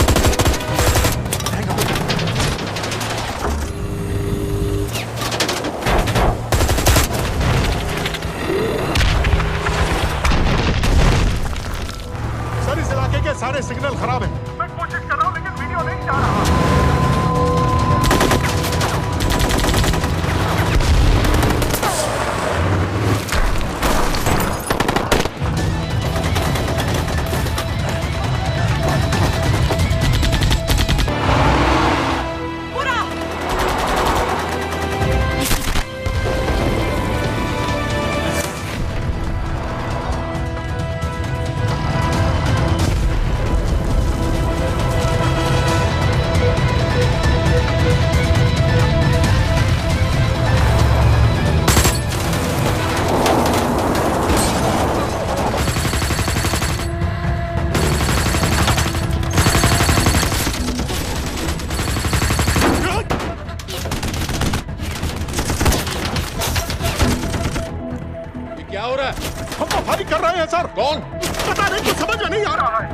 सर इस इलाके के सारे सिग्नल खराब हैं। मैं कोशिश कर रहा हूँ लेकिन वीडियो नहीं जा रहा। क्या हो रहा है? हम तो फायरिंग कर रहे हैं सर। कौन? पता नहीं, कुछ समझ में नहीं आ रहा है।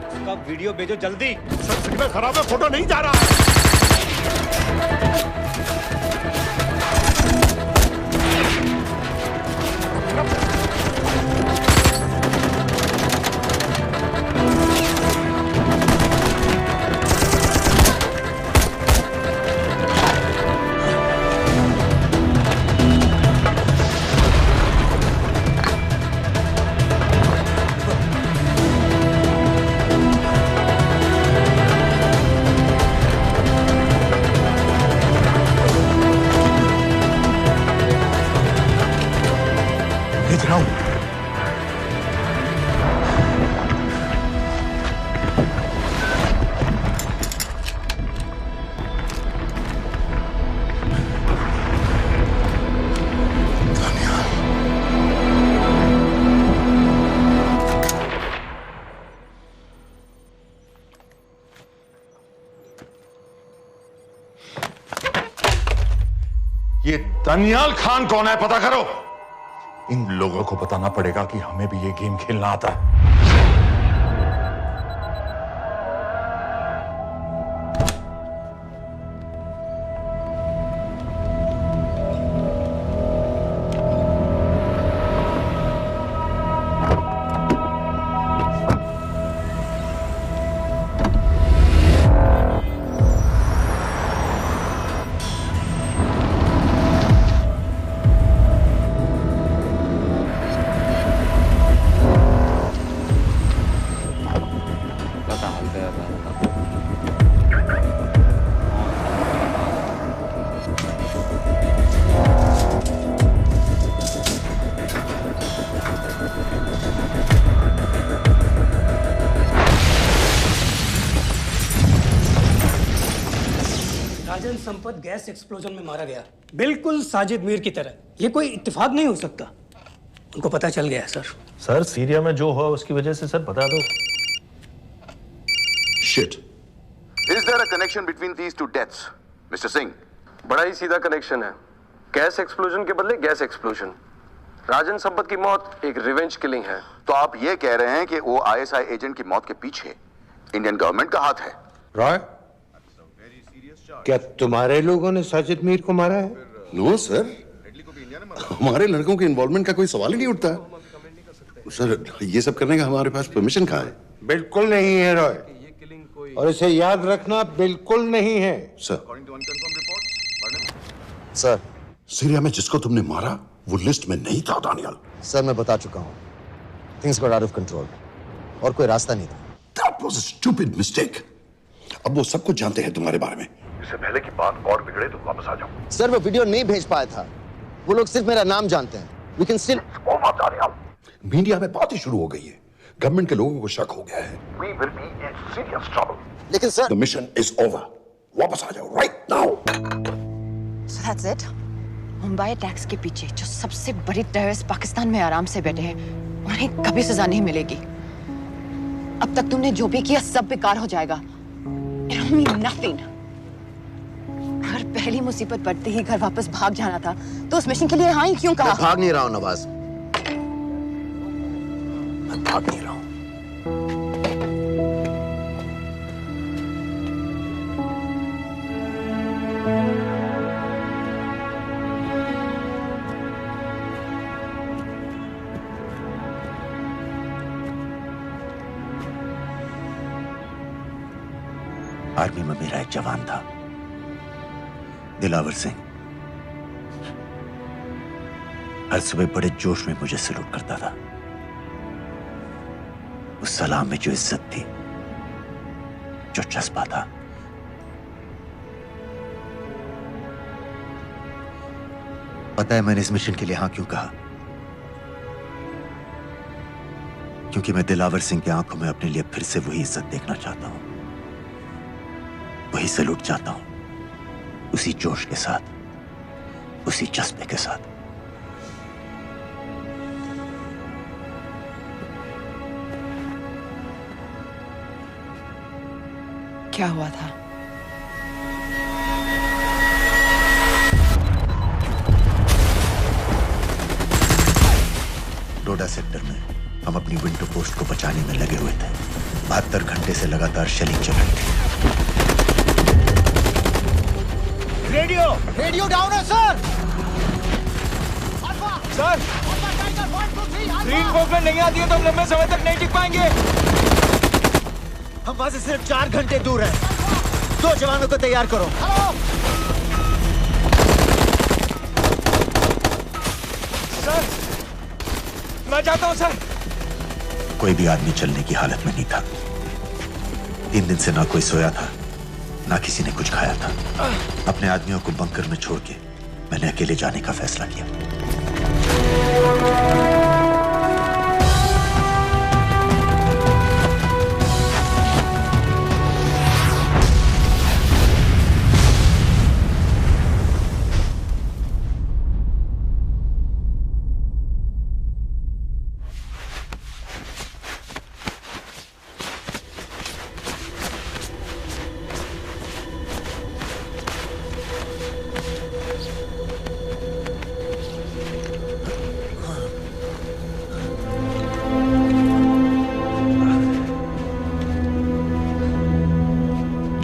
उसका वीडियो भेजो जल्दी। सर सिग्नल खराब है, फोटो नहीं जा रहा है। भेज रहा हूं। ये दनियाल खान कौन है, पता करो। इन लोगों को बताना पड़ेगा कि हमें भी ये गेम खेलना आता है। राजन संपत गैस एक्सप्लोजन में मारा गया, बिल्कुल साजिद मीर की तरह। ये कोई इत्तेफाक नहीं हो सकता। उनको पता चल गया है सर। सर सीरिया में जो हुआ उसकी वजह से सर बता दो। Shit. Is there a connection between these two deaths, Mr. Singh? बड़ा ही सीधा कनेक्शन है। गैस एक्सप्लोजन के बदले गैस एक्सप्लोजन। राजन संपत की मौत एक रिवेंज किलिंग है। तो आप ये कह रहे हैं कि वो आईएसआई एजेंट की मौत के पीछे इंडियन गवर्नमेंट का हाथ है? रॉय, क्या तुम्हारे लोगों ने साजिद मीर को मारा है? नो सर, हमारे लड़कों के इन्वॉल्वमेंट का कोई सवाल ही नहीं उठता। सर, ये सब करने का हमारे पास परमिशन कहाँ है? बिल्कुल नहीं है रॉय, और इसे याद रखना बिल्कुल नहीं है। सर, सर, सीरिया में जिसको तुमने मारा वो लिस्ट में नहीं था दानियाल। सर, मैं बता चुका हूँ, things got out of control और कोई रास्ता नहीं था। That was a stupid mistake. अब वो सब कुछ जानते हैं तुम्हारे बारे में। इससे पहले की बात और बिगड़े तो वापस आ जाओ। सर, वो वीडियो नहीं भेज पाया था, वो लोग सिर्फ मेरा नाम जानते हैं। We can still... मीडिया में बात ही शुरू हो गई है, गवर्नमेंट के लोगों को शक हो गया है। We will be in serious trouble. लेकिन sir, The mission is over. वापस आ जाओ right now. So that's it. Mumbai attacks के पीछे जो सबसे बड़ी टेररिस्ट पाकिस्तान में आराम से बैठे हैं, उन्हें कभी सजा नहीं मिलेगी। अब तक तुमने जो भी किया सब बेकार हो जाएगा। It'll mean nothing. अगर पहली मुसीबत पड़ते ही घर वापस भाग जाना था, तो उस मिशन के लिए हाँ ही क्यों कहा? मैं भाग नहीं रहा हूँ नवाज, मैं भाग नहीं रहा हूँ। आर्मी में मेरा एक जवान था, दिलावर सिंह। हर सुबह बड़े जोश में मुझे सलूट करता था। उस सलाम में जो इज्जत थी, जो जज्बा था, पता है मैंने इस मिशन के लिए हाँ क्यों कहा? क्योंकि मैं दिलावर सिंह की आंखों में अपने लिए फिर से वही इज्जत देखना चाहता हूं, वही सलूट चाहता हूं, उसी जोश के साथ, उसी जज्बे के साथ। क्या हुआ था? डोडा सेक्टर में हम अपनी विंडो पोस्ट को बचाने में लगे हुए थे। 72 घंटे से लगातार शेलिंग चल रही थी। रेडियो डाउन है सर। सर, ग्रीन वॉकलैंड नहीं आती है तो हम लंबे समय तक नहीं टिक पाएंगे। हम वहां से सिर्फ 4 घंटे दूर हैं। 2 जवानों को तैयार करो। सर, मैं चाहता हूं सर। कोई भी आदमी चलने की हालत में नहीं था। 3 दिन से ना कोई सोया था, ना किसी ने कुछ खाया था। अपने आदमियों को बंकर में छोड़ के मैंने अकेले जाने का फैसला किया।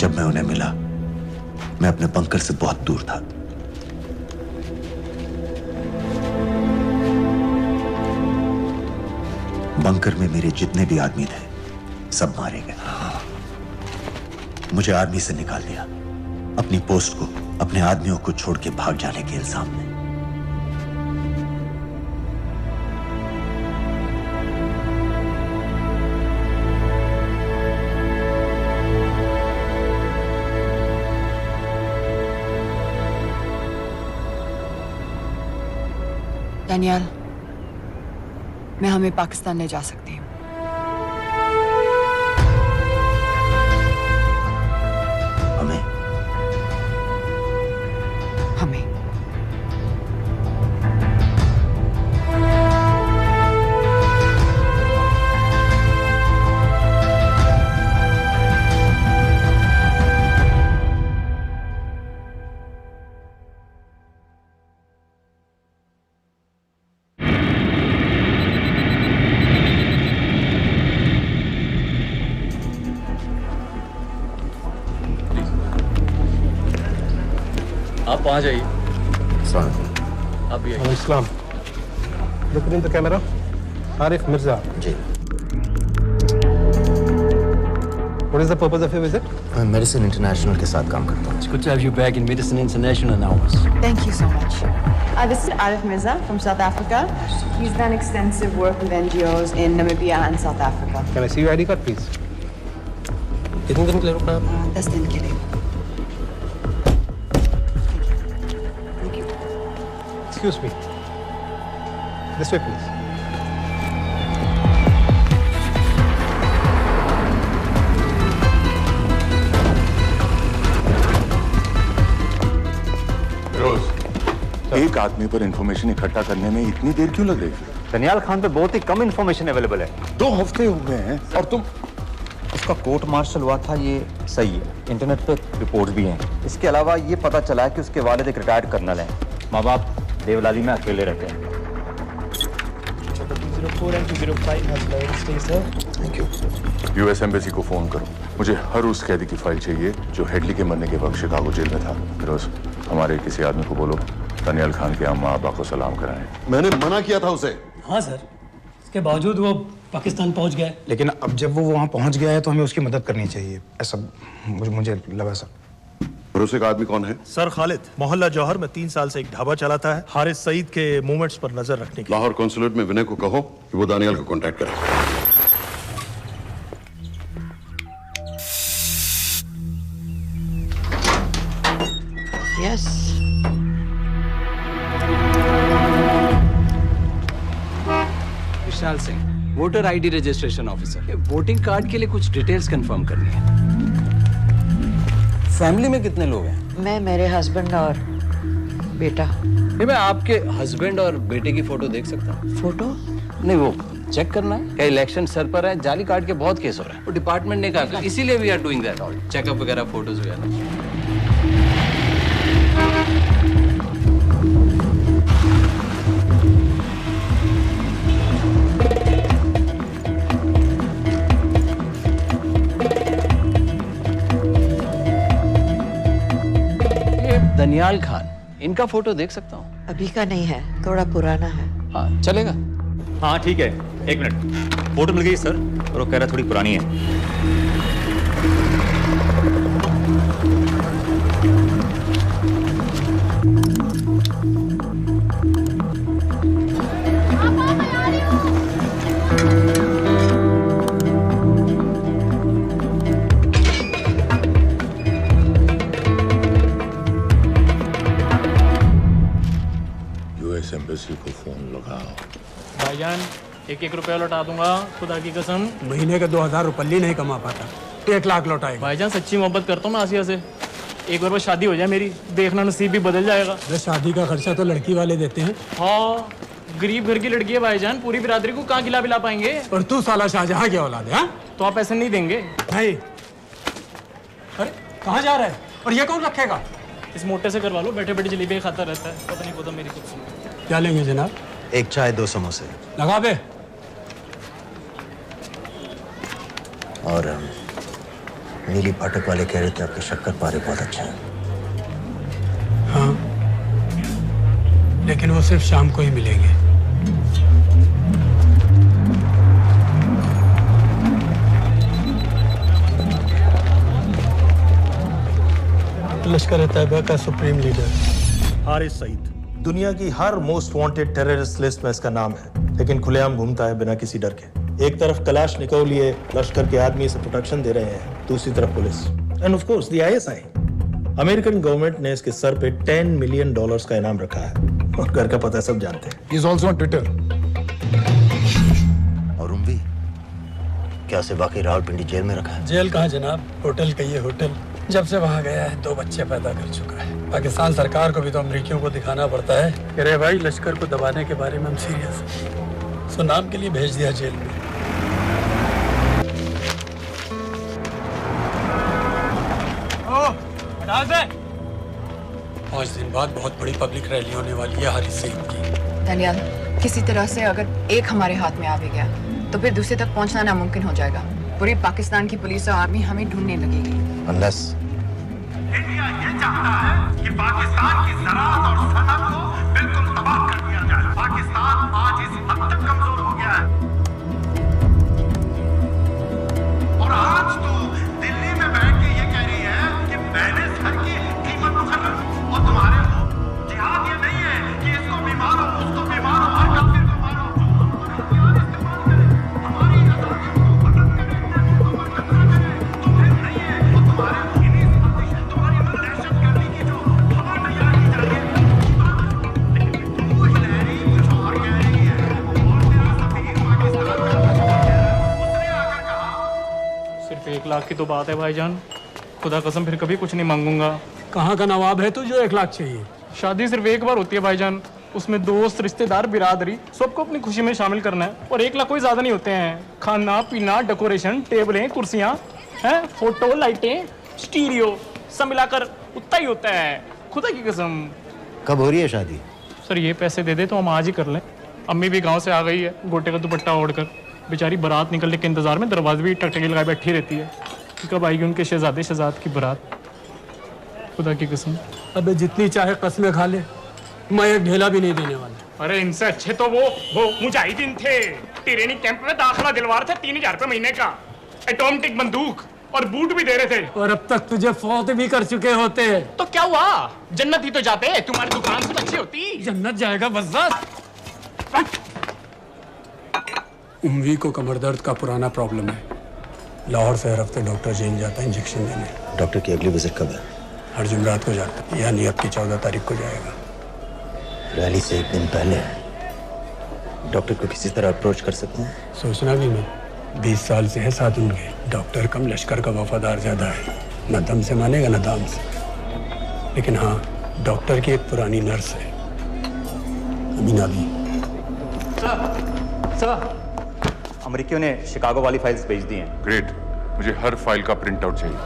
जब मैं उन्हें मिला, मैं अपने बंकर से बहुत दूर था। बंकर में मेरे जितने भी आदमी थे, सब मारे गए। मुझे आर्मी से निकाल दिया, अपनी पोस्ट को, अपने आदमियों को छोड़ के भाग जाने के इल्जाम में। दानियाल, मैं हमें पाकिस्तान ले जा सकती हूँ। हमें? हमें। आप वहाँ जाइए। आप भी आइए। Islam. Look in the camera. Arif Mirza. जी। What is the purpose of your visit? मैं मेडिसिन इंटरनेशनल के साथ काम करता हूँ। It's good to have you back in Medicine International now. Thank you so much. This is Arif Mirza from South Africa. He's done extensive work with NGOs in Namibia and South Africa. Can I see your ID card, please? कितने दिन के लिए रुकना है? 10 दिन के लिए. Excuse me. This way, please. एक आदमी पर इंफॉर्मेशन इकट्ठा करने में इतनी देर क्यों लग रही है? दनियाल खान पे बहुत ही कम इंफॉर्मेशन अवेलेबल है। 2 हफ्ते हो गए हैं और तुम। उसका कोर्ट मार्शल हुआ था, ये सही है। इंटरनेट पे रिपोर्ट भी हैं। इसके अलावा ये पता चला है कि उसके वालिद एक रिटायर्ड कर्नल हैं। माँ बाप देवलाली में अकेले रहते हैं। Thank you. यूएस एम्बेसी को फोन करो। मुझे हर उस कैदी की फाइल चाहिए जो हेडली के मरने के वक्त शिकागो जेल में था। फिरोज, हमारे किसी आदमी को बोलो दनियाल खान के अम्मा अब्बा को सलाम कराएं। मैंने मना किया था उसे। हाँ सर, इसके बावजूद वो पाकिस्तान पहुंच गया। लेकिन अब जब वो वहाँ पहुँच गया है तो हमें उसकी मदद करनी चाहिए, ऐसा मुझे लगा सर। भरोसे का आदमी कौन है? सर खालिद, मोहल्ला जौहर में 3 साल से एक ढाबा चलाता है, हारिस सईद के मूवमेंट्स पर नजर रखने के। लाहौर कॉन्सुलेट में विनय को कहो कि वो दानियाल को कांटेक्ट करे। Yes. Vishal Singh, voter ID registration officer. Voting card के लिए कुछ डिटेल्स कंफर्म करनी है। फैमिली में कितने लोग हैं? मैं, मेरे हस्बैंड और बेटा। मैं आपके हस्बैंड और बेटे की फोटो देख सकता हूँ? फोटो? नहीं, वो चेक करना है। क्या इलेक्शन सर पर है? जाली कार्ड के बहुत केस हो रहे हैं। वो डिपार्टमेंट ने कहा, इसीलिए we are doing that all, checkup वगैरह, फोटोज वगैरह। दनियाल खान, इनका फोटो देख सकता हूँ? अभी का नहीं है, थोड़ा पुराना है। हाँ, चलेगा? हाँ ठीक है, 1 मिनट। फोटो मिल गई सर, और वो कह रहा थोड़ी पुरानी है। एम्बेसी को फोन लगाओ। भाईजान, 1-1 रुपया लौटा दूंगा, खुदा की कसम। महीने के 2000 रुपये नहीं कमा पाता, 1 लाख लौटाएगा। भाईजान सच्ची मोहब्बत करता हूँ मैं आसिया से। एक बार बस शादी हो जाए मेरी, देखना नसीब भी बदल जाएगा। बस शादी का खर्चा तो लड़की वाले देते हैं। हाँ, गरीब घर की लड़की है भाईजान, पूरी बिरादरी को कहाँ खिला पिला पाएंगे। और तू साला शाहजहां की औलाद है? तो आप ऐसे नहीं देंगे? नहीं। अरे कहाँ जा रहा है? और ये कौन रखेगा? इस मोटे से करवा लो, बैठे बैठे जलेबी खाता रहता है, पता नहीं होता मेरी कुछ। क्या लेंगे जनाब? 1 चाय 2 समोसे। लगा बे। और नीली फाटक वाले कह रहे थे आपके शक्कर पारे बहुत अच्छा है। हाँ, लेकिन वो सिर्फ शाम को ही मिलेंगे। लश्कर तैयबा का सुप्रीम लीडर हारिस सईद, दुनिया की हर मोस्ट वांटेड टेररिस्ट लिस्ट में इसका नाम है, लेकिन खुलेआम घूमता है बिना किसी डर के। एक तरफ कलाशनिकोव लिए लश्कर के आदमी इसे प्रोटेक्शन दे रहे हैं, दूसरी तरफ police end of course the ISI। American government ने इसके सर पे $10 मिलियन का इनाम रखा है, और घर का पता सब जानते हैं। He is also on Twitter। और उम्वी, क्या से बाकी रावलपिंडी जेल में रखा है? जेल कहाँ जनाब, होटल का ये होटल। जब से वहाँ गया है 2 बच्चे पैदा कर चुका है। पाकिस्तान सरकार को भी तो अमरीकियों को दिखाना पड़ता है। अरे भाई, लश्कर को दबाने के बारे में हम सीरियस हैं। सो नाम के लिए भेज दिया जेल में। पाँच दिन बाद बहुत बड़ी पब्लिक रैली होने वाली है हारिस सईद की। दनियाल, किसी तरह से अगर एक हमारे हाथ में आ भी गया तो फिर दूसरे तक पहुंचना नामुमकिन हो जाएगा। पूरी पाकिस्तान की पुलिस और आर्मी हमें ढूंढने लगेगी। Unless इंडिया ये चाहता है कि पाकिस्तान की ज़राअत और सनअत को बिल्कुल तबाह कर दिया जाए। पाकिस्तान आज इस हद तक कमजोर हो गया है और आज तो दिल्ली में बैठ के ये कह रही है कि मैंने सर की कीमत मुकर्रर और तुम्हारे हो। जिहाद ये नहीं है कि इसको बीमार हो, उसको बीमार हो, हर काफिर को मारो। सिर्फ 1 लाख की तो बात है भाईजान, खुदा कसम फिर कभी कुछ नहीं मांगूंगा। कहाँ का नवाब है तू जो 1 लाख चाहिए? शादी सिर्फ एक बार होती है भाईजान, उसमें दोस्त रिश्तेदार बिरादरी सबको अपनी खुशी में शामिल करना है और 1 लाख कोई ज्यादा नहीं होते हैं। खाना पीना, डेकोरेशन, टेबलें, कुर्सियां हैं, फोटो, लाइटें, स्टीरियो सब मिलाकर उतना ही होता है, खुदा की कसम। कब हो रही है शादी? सर ये पैसे दे दे तो हम आज ही कर लें। अम्मी भी गांव से आ गई है गोटे का दुपट्टा ओढ़कर, बेचारी बारात निकलने के इंतजार में दरवाजे भी टकटकी लगाए बैठी रहती है कि कब आएगी उनके शहजाद की बारात, खुदा की कसम। अबे जितनी चाहे कस्में खा ले, मैं एक ढेला भी नहीं देने वाला। अरे इनसे अच्छे तो वो मुजाहिदीन थे, ट्रेनिंग कैंप में दाखिला दिलवा रहे थे 3000 रुपए महीने का, एटॉमिक बंदूक और बूट भी दे रहे थे। और अब तक तुझे फौत भी कर चुके होते। तो क्या हुआ, जन्नत ही तो जाते, तुम्हारी दुकान से अच्छी होती। जन्नत जाएगा बस। उम्वी को कमर दर्द का पुराना प्रॉब्लम है, लाहौर से हर हफ्ते डॉक्टर जेल जाता है इंजेक्शन देने। डॉक्टर की अगली विजिट कब है? हर जुमरात को जाता है, यानी अब की 14 तारीख को जाएगा। रैली से 1 दिन पहले डॉक्टर को किसी तरह अप्रोच कर सकते हैं? सोचना भी नहीं, 20 साल से है साथ उनके। डॉक्टर कम लश्कर का वफादार ज्यादा है, न दम से मानेगा न दाम से। लेकिन हाँ, डॉक्टर की एक पुरानी नर्स है, अमीना भी। सर, अमेरिकियों ने शिकागो वाली फाइल्स भेज दी हैं। ग्रेट, मुझे हर फाइल का प्रिंट आउट चाहिए।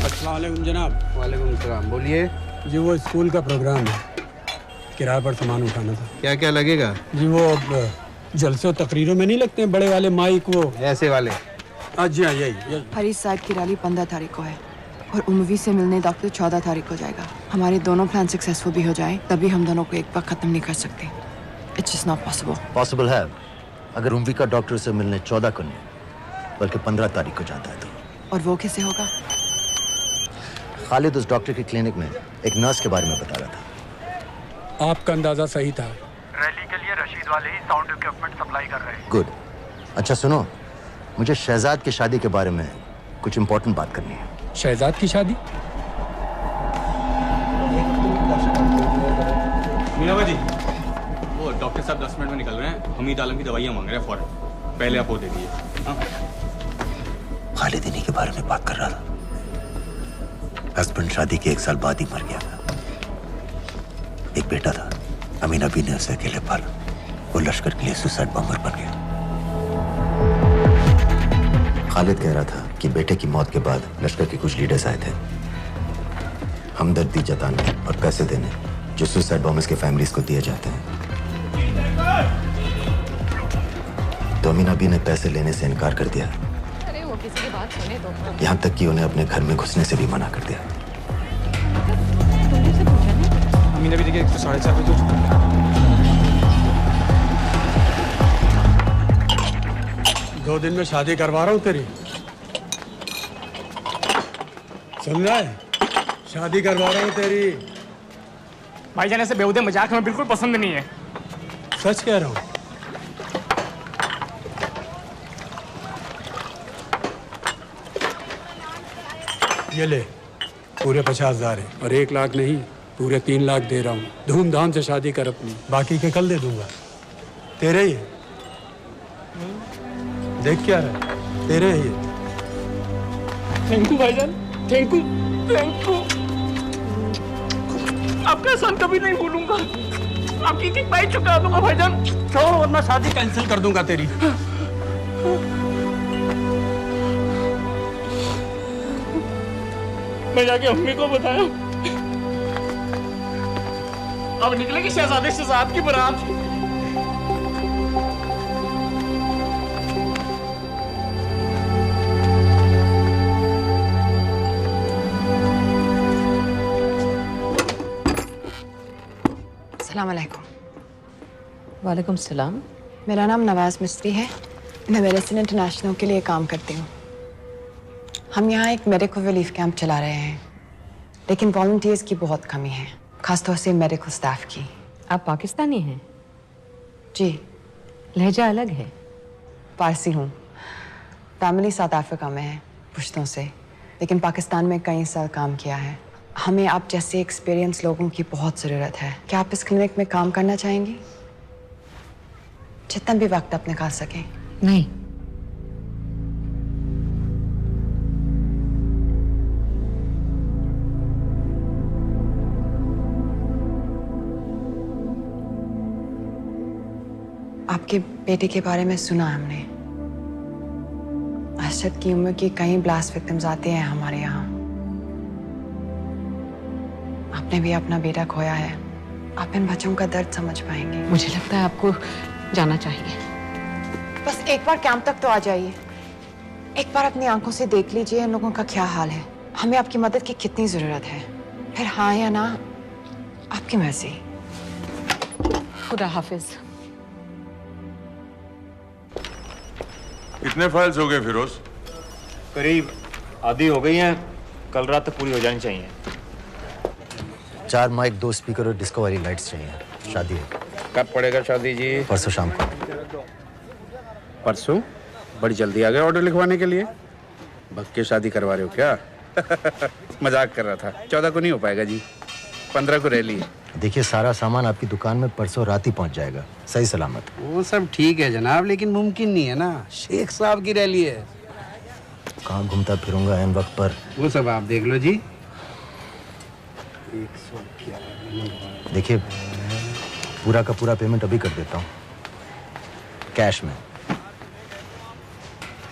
अस्सलामुअलैकुम जनाब। वालेकुम सलाम, बोलिए। जी वो स्कूल का प्रोग्राम है, किराए पर सामान उठाना था। क्या क्या लगेगा? जी वो जलसे और तकरीरों में नहीं लगते हैं बड़े वाले माइक, वो ऐसे वाले? जी हाँ, यही। हरीश साहब की रैली 15 तारीख को है और उम्वी से मिलने डॉक्टर 14 तारीख को जाएगा। हमारे दोनों प्लान सक्सेसफुल भी हो जाए तभी हम दोनों को एक बार खत्म नहीं कर सकते। It's just not possible. Possible है अगर उम्वी का डॉक्टर से मिलने 14 को नहीं बल्कि 15 तारीख को जाता है तो। और वो कैसे होगा? खालिद उस डॉक्टर की क्लिनिक में एक नर्स के बारे में बता रहा था। आपका अंदाजा सही था। रैली के लिए रशीद वाले ही साउंड इक्विपमेंट सप्लाई कर रहे हैं। गुड। अच्छा सुनो, मुझे शहजाद की शादी के बारे में कुछ इंपॉर्टेंट बात करनी है। शहजाद की शादी? मीनाबा जी, वो डॉक्टर साहब 10 मिनट में निकल रहे हैं, हमीद आलम की दवाइयाँ मांग रहे हैं फौरन, पहले आप वो दे दीजिए। खालिद इन्हीं के बारे में बात कर रहा था। हस्बैंड शादी के 1 साल बाद ही मर गया था। एक बेटा था, अमीना बी ने उसे अकेले पाला। वो लश्कर के लिए सुसाइड बॉम्बर बन गया। खालिद कह रहा था कि बेटे की मौत के बाद लश्कर के कुछ लीडर्स आए थे हमदर्दी जताने और पैसे देने जो सुसाइड बॉम्बर्स के फैमिलीज को दिए जाते हैं। तो अमीना बी ने पैसे लेने से इनकार कर दिया। अरे वो किसी की बात सुने तो। यहाँ तक कि उन्हें अपने घर में घुसने से भी मना कर दिया। अमीना भी देखिए 4:30 बजे तो 2 दिन में शादी करवा रहा हूँ तेरी, सुन रहा है? शादी करवा रहा हूँ तेरी। भाईजान ऐसे बेहुदे मजाक में बिल्कुल पसंद नहीं है। सच कह रहा हूँ। ये ले, पूरे 50,000 है और 1 लाख नहीं, पूरे 3 लाख दे रहा हूँ। धूमधाम से शादी कर अपनी, बाकी के कल दे दूंगा। तेरे ही है, देख क्या रहा, तेरे ही है। थैंक यू भाईजान, थैंक यू, थैंक यू। आपका एहसान कभी नहीं भूलूंगा। आपकी एक बाई चुका दूंगा भाईजान। छोड़ वरना शादी कैंसिल कर दूंगा तेरी। मैं जाके अम्मी को बताया। अब निकलेगी शहजादे शहजाद की बारात। अस्सलाम वालेकुम। वालेकुम सलाम। मेरा नाम नवाज मिस्त्री है। मैं मेडिसिन इंटरनेशनल के लिए काम करती हूँ। हम यहाँ एक मेडिकल रिलीफ कैंप चला रहे हैं, लेकिन वॉलंटियर्स की बहुत कमी है, खासतौर से मेडिकल स्टाफ की। आप पाकिस्तानी हैं? जी। लहजा अलग है। पारसी हूँ। फैमिली साउथ अफ्रीका में है पुश्तों से, लेकिन पाकिस्तान में कई साल काम किया है। हमें आप जैसे एक्सपीरियंस लोगों की बहुत ज़रूरत है। क्या आप इस क्लिनिक में काम करना चाहेंगी? जितना भी वक्त आप निकाल सकें। नहीं। आपके बेटे के बारे में सुना हमने। अरशद की उम्र की कई ब्लास्ट विक्टिम्स आते हैं हमारे यहाँ। आपने भी अपना बेटा खोया है। आप इन बच्चों का दर्द समझ पाएंगे। मुझे लगता है आपको जाना चाहिए। बस एक बार कैंप तक तो आ जाइए। एक बार अपनी आंखों से देख लीजिए इन लोगों का क्या हाल है। हमें आपकी मदद की कितनी जरूरत है। फिर हाँ या ना आपकी मर्जी। खुदा हाफिज। कितने फाइल्स हो गए फिरोज? करीब आधी हो गई हैं। कल रात तक पूरी हो जानी चाहिए। 4 माइक, 2 स्पीकर और डिस्को वाली लाइट्स चाहिए। शादी है। कब पड़ेगा शादी जी? परसों शाम को। परसों? बड़ी जल्दी आ गए ऑर्डर लिखवाने के लिए। भक्के शादी करवा रहे हो क्या? मजाक कर रहा था। 14 को नहीं हो पाएगा जी, 15 को रैली है। देखिए, सारा सामान आपकी दुकान में परसों रात ही पहुंच जाएगा, सही सलामत। वो सब ठीक है जनाब, लेकिन मुमकिन नहीं है ना। शेख साहब की रैली है। कहाँ घूमता फिरूंगा इन वक्त पर? वो सब आप देख लो जी। देखिए, पूरा का पूरा पेमेंट अभी कर देता हूँ, कैश में।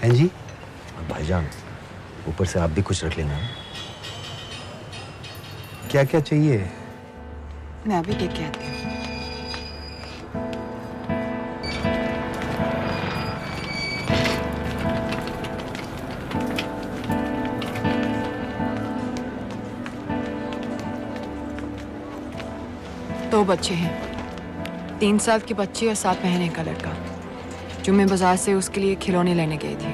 हैं जी? और भाईजान, ऊपर से आप भी कुछ रख लेना। क्या क्या चाहिए? मैं अभी देख के आती हूँ। दो बच्चे हैं, 3 साल की बच्ची और 7 महीने का लड़का, जो मैं बाजार से उसके लिए खिलौने लेने गई थी।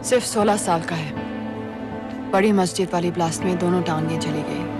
सिर्फ 16 साल का है। बड़ी मस्जिद वाली ब्लास्ट में दोनों टांगें चली गई।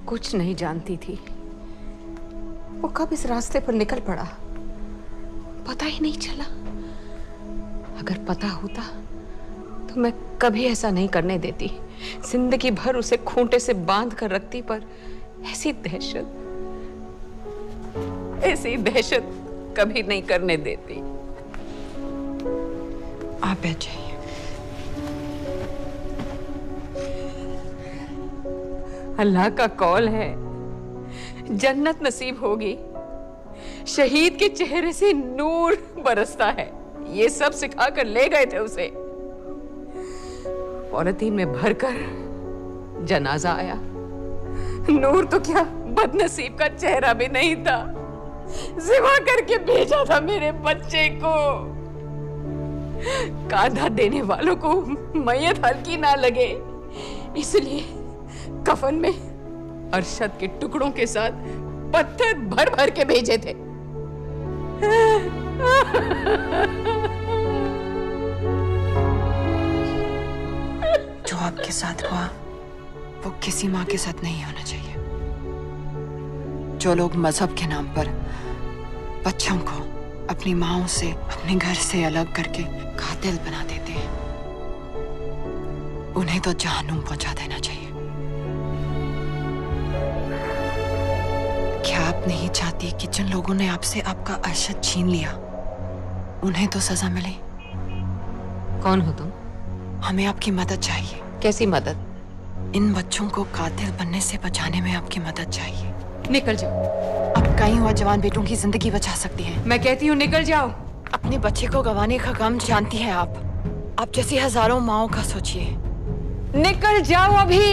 कुछ नहीं जानती थी, वो कब इस रास्ते पर निकल पड़ा पता ही नहीं चला। अगर पता होता तो मैं कभी ऐसा नहीं करने देती। जिंदगी भर उसे खूंटे से बांध कर रखती, पर ऐसी दहशत कभी नहीं करने देती। आप बैठ जाइए। अल्लाह का कौल है, जन्नत नसीब होगी। शहीद के चेहरे से नूर बरसता है। ये सब सिखा कर ले गए थे उसे। पॉलिथीन में भरकर जनाजा आया। नूर तो क्या, बदनसीब का चेहरा भी नहीं था। जिवा करके भेजा था मेरे बच्चे को। कांधा देने वालों को मैयत हल्की ना लगे, इसलिए कफन में अरशद के टुकड़ों के साथ पत्थर भर भर के भेजे थे। जो आपके साथ हुआ वो किसी माँ के साथ नहीं होना चाहिए। जो लोग मजहब के नाम पर बच्चों को अपनी माँओं से, अपने घर से अलग करके कातिल बना देते हैं, उन्हें तो जहन्नुम पहुंचा देना चाहिए। क्या आप नहीं चाहती कि जिन लोगों ने आपसे आपका अरशद छीन लिया उन्हें तो सजा मिले? कौन हो तुम? हमें आपकी मदद चाहिए। कैसी मदद? इन बच्चों को कातिल बनने से बचाने में आपकी मदद चाहिए। निकल जाओ। आप कई हुआ जवान बेटों की जिंदगी बचा सकती हैं। मैं कहती हूँ निकल जाओ। अपने बच्चे को गंवाने का गम जानती हैं आप जैसी हजारों माओं का सोचिए। निकल जाओ अभी।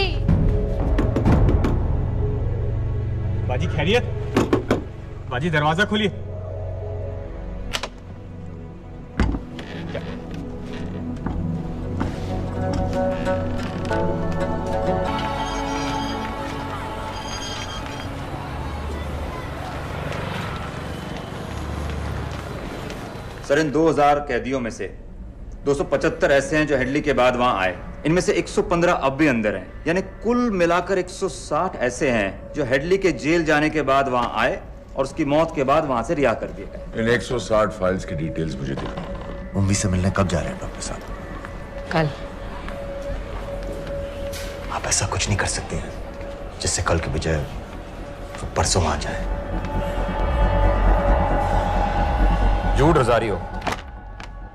बाजी खैरियत? बाजी दरवाजा खोलिए। सर, इन 2000 कैदियों में से 275 ऐसे हैं जो हेडली के बाद वहां आए। इनमें से 115 अब भी अंदर हैं, यानी कुल मिलाकर 160 ऐसे हैं जो हेडली के जेल जाने के बाद वहां आए और उसकी मौत के बाद वहां से रिहा कर दिए गए। इन 160 फाइल्स की डिटेल्स मुझे दिखाओ। उम्मी से मिलने कब जा रहे हैं डॉक्टर साहब? कल। आप ऐसा कुछ नहीं कर सकते हैं जिससे कल के बजाय वो परसों आ जाए। झूठ हजारियो।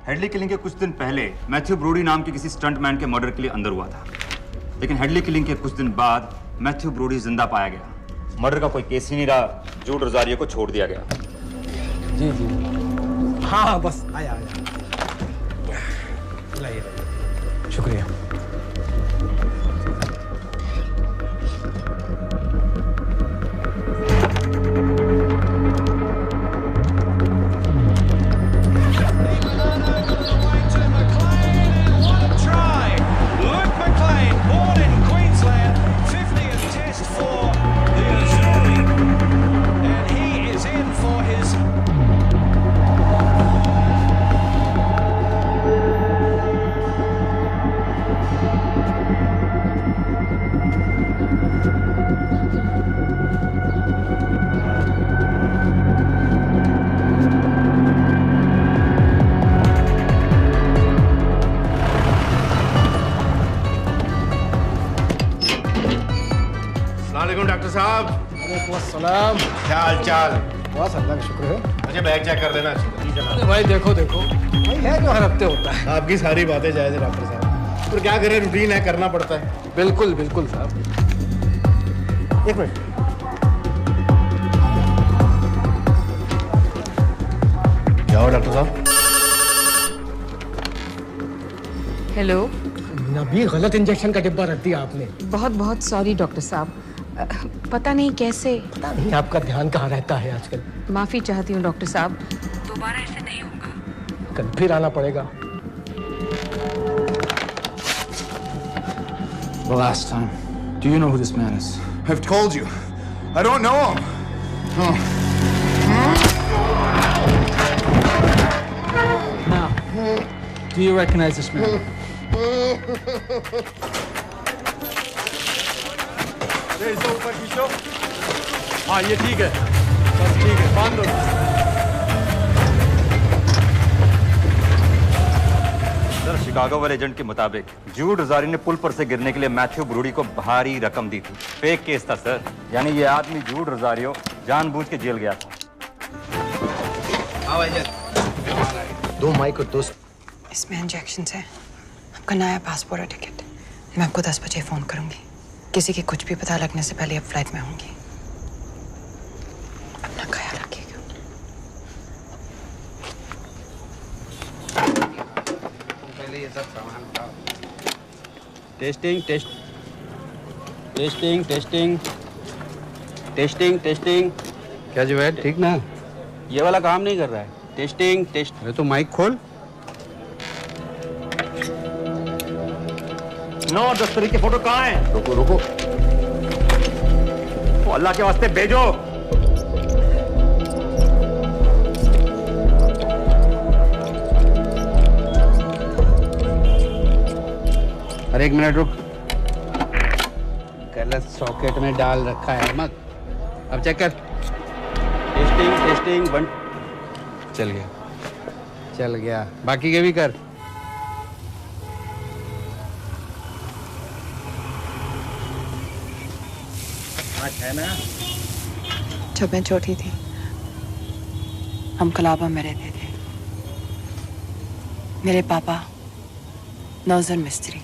हेडली किलिंग के कुछ दिन पहले मैथ्यू ब्रोडी नाम के किसी स्टंटमैन के मर्डर के लिए अंदर हुआ था, लेकिन हेडली किलिंग के कुछ दिन बाद मैथ्यू ब्रोडी जिंदा पाया गया। मर्डर का कोई केस ही नहीं रहा, झूठ हजारियो को छोड़ दिया गया। जी जी हाँ बस आया लाइए। शुक्रिया। डॉक्टर साहब। सलाम। क्या हाल चाल? बस अल्लाह का शुक्र है। मुझे बैग चेक कर देना। अरे भाई देखो भाई है जो हर हफ्ते होता है। आपकी सारी बातें जायज है डॉक्टर साहब, पर क्या करें, रूटीन है, करना पड़ता है। बिल्कुल बिल्कुल साहब। एक मिनट। क्या हो डॉक्टर साहब? हेलो। नबी गलत इंजेक्शन का डिब्बा रख दिया आपने। बहुत बहुत सॉरी डॉक्टर साहब, पता नहीं कैसे। पता नहीं आपका ध्यान कहाँ रहता है आजकल। माफी चाहती हूँ डॉक्टर साहब, दोबारा ऐसे नहीं होगा। कल फिर आना पड़ेगा। The last time. Do you know who this man is? I've told you. I don't know him. Now, do you recognize this man? ऊपर खींचो। हाँ ये ठीक है, बस ठीक है, बांध दो। सर, शिकागो वाले एजेंट के मुताबिक जूड रजारी ने पुल पर से गिरने के लिए मैथ्यू ब्रूडी को भारी रकम दी थी। फेक केस था सर, यानी ये आदमी जूड रजारियो जानबूझ के जेल गया था। दो माइक और दो। इसमें इंजेक्शन है, आपका नया पासपोर्ट और टिकट। मैं आपको 10 बजे फोन करूंगी। किसी की कुछ भी पता लगने से पहले अब फ्लाइट में होंगी। अपना ख्याल रखिएगा। पहले ये सब सामान उठाओ। Testing testing. क्या जुवैद, ठीक ना? ये वाला काम नहीं कर रहा है। टेस्टिंग। अरे तो माइक खोल। नो, दस्तरी के फोटो कहाँ हैं? रुको। वो अल्लाह के वास्ते भेजो। अरे एक मिनट रुक, गलत सॉकेट में डाल रखा है मत। अब चेक कर। टेस्टिंग 1। चल गया। बाकी के भी कर। है ना? जब मैं छोटी थी हम कलाबा में रहते थे। मेरे पापा नौजर मिस्त्री,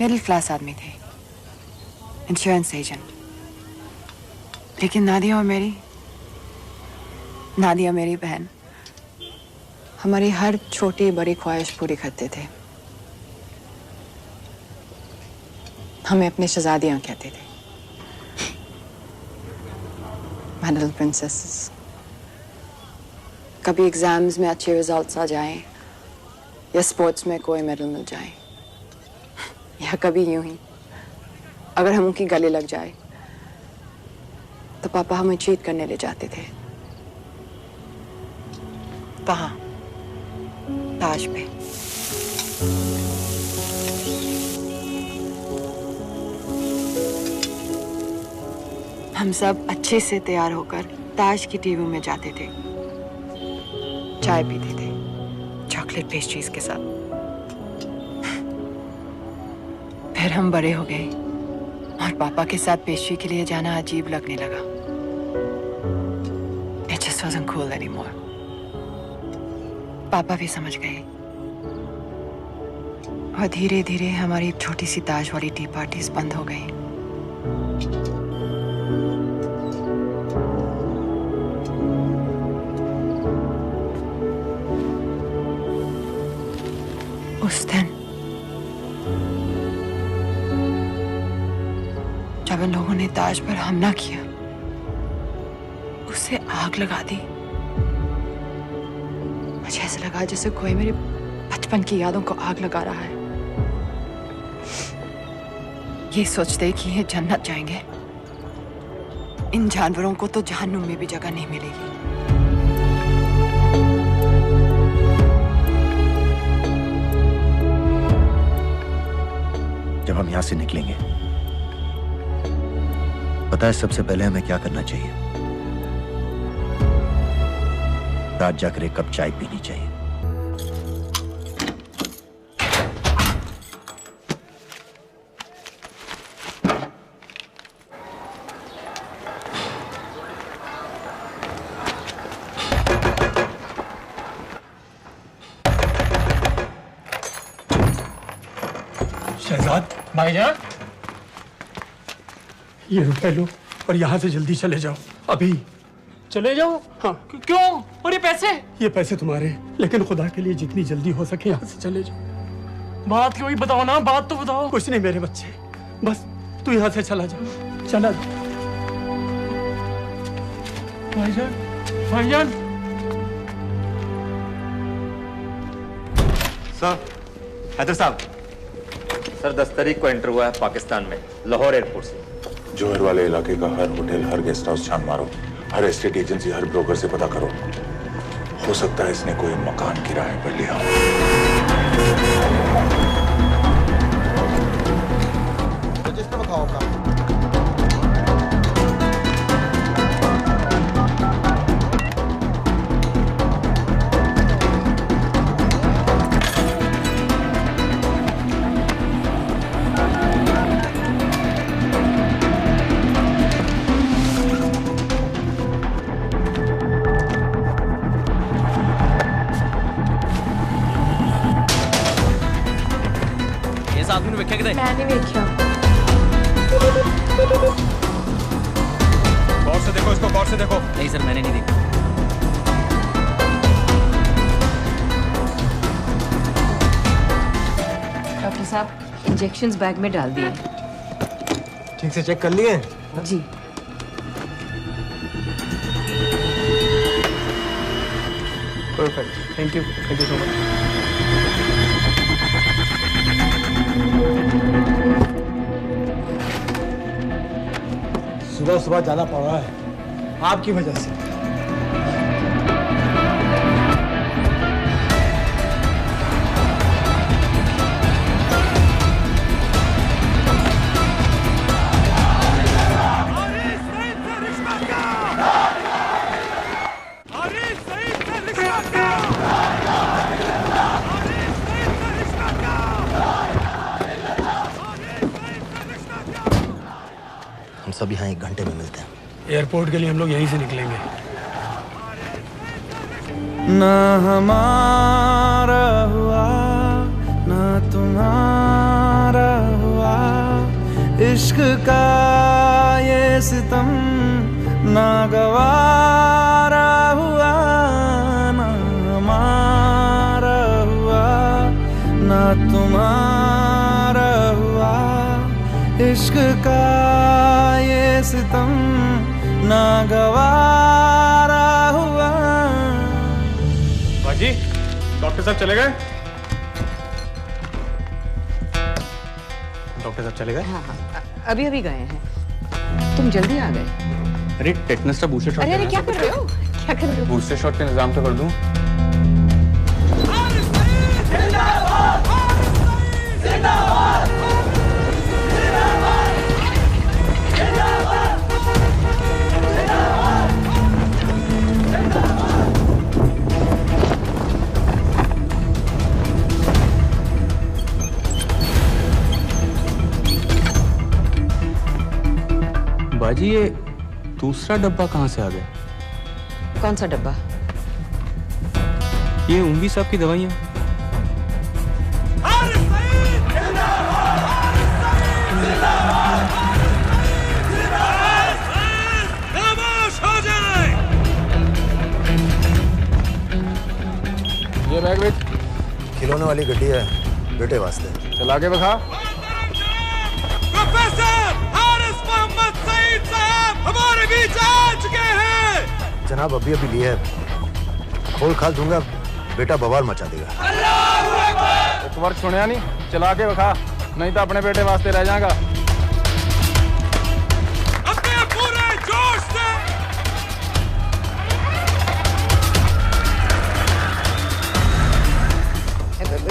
मिडिल क्लास आदमी थे, इंश्योरेंस एजेंट। लेकिन नादिया मेरी बहन हमारी हर छोटी बड़ी ख्वाहिश पूरी करते थे। हमें अपनी शहजादियां कहते थे, My little princesses। कभी एग्जाम्स में अच्छे रिजल्ट्स आ जाएं या स्पोर्ट्स में कोई मेडल मिल जाए, या कभी यूं ही अगर हम उनकी गले लग जाए तो पापा हमें चीट करने ले जाते थे। कहाँ? ताज पे। हम सब अच्छे से तैयार होकर ताज की टीवी में जाते थे, चाय पीते थे चॉकलेट पेस्ट्रीज के साथ। फिर हम बड़े हो गए और पापा के साथ पेस्ट्री के लिए जाना अजीब लगने लगा। It just wasn't cool anymore। पापा भी समझ गए और धीरे धीरे हमारी छोटी सी ताज वाली टी पार्टीज बंद हो गई। उस दिन जब इन लोगों ने ताज पर हमला किया, उसे आग लगा दी। मुझे ऐसा लगा जैसे कोई मेरे बचपन की यादों को आग लगा रहा है। ये सोचते कि ये जन्नत जाएंगे, इन जानवरों को तो जहन्नुम में भी जगह नहीं मिलेगी। जब हम यहां से निकलेंगे, पता है सबसे पहले हमें क्या करना चाहिए? रात जाकर एक कप चाय पीनी चाहिए। शहजाद भाईजान, ये रुपए लो और यहाँ से जल्दी चले जाओ। अभी चले जाओ? हाँ। क्यों? और ये पैसे? ये पैसे तुम्हारे, लेकिन खुदा के लिए जितनी जल्दी हो सके यहाँ से चले जाओ। बात क्यों ही बताओ ना, बात तो बताओ। कुछ नहीं मेरे बच्चे, बस तू यहाँ से चला जा, चला जा। भाईजान, भाईजान। सर, हैदर साहब, सर 10 तारीख को एंटर हुआ है पाकिस्तान में, लाहौर एयरपोर्ट से। जोहर वाले इलाके का हर होटल, हर गेस्ट हाउस छान मारो, हर एस्टेट एजेंसी, हर ब्रोकर से पता करो। हो सकता है इसने कोई मकान किराए पर लिया हो। रजिस्टर बताओ का। मैंने देखा। गौर से देखो इसको, गौर से देखो। नहीं सर, मैंने नहीं देखा। डॉक्टर साहब, इंजेक्शंस बैग में डाल दिए। ठीक से चेक कर लिए? जी। Perfect, thank you so much. सुबह सुबह जाना पड़ रहा है आपकी वजह से। हम सब यहाँ 1 घंटे में मिलते हैं। एयरपोर्ट के लिए हम लोग यहीं से निकलेंगे। ना हमारा हुआ ना तुम्हारा हुआ, इश्क का ये सितम ना गवारा हुआ, ना हमारा हुआ ना तुम्हारा हुआ, इश्क का ये सितम ना गवारा हुआ। बाजी, डॉक्टर साहब चले गए? डॉक्टर साहब चले गए? हाँ, अभी अभी गए हैं। तुम जल्दी आ गए। अरे टेटनस का बूस्टर शॉट। अरे क्या कर रहे हो? क्या कर रहे हो? बूस्टर शॉट का इंतजाम तो कर दूं। बाजी, ये दूसरा डब्बा कहाँ से आ गया? कौन सा डब्बा? ये उंगी साहब की दवाइयाँ। खामोश हो जाए। ये बैग बेच। खिलौने वाली गड्डी है बेटे वास्ते। चला के बखा। प्रोफेसर हारिस मोहम्मद सईद साहब हमारे बीच आ चुके हैं। जनाब अभी अभी लिए है, खोल खाल दूंगा बेटा बवाल मचा देगा। एक बार सुनिया नहीं, चला के बखा, नहीं तो अपने बेटे वास्ते रह जाएगा। अपने पूरे जोश से।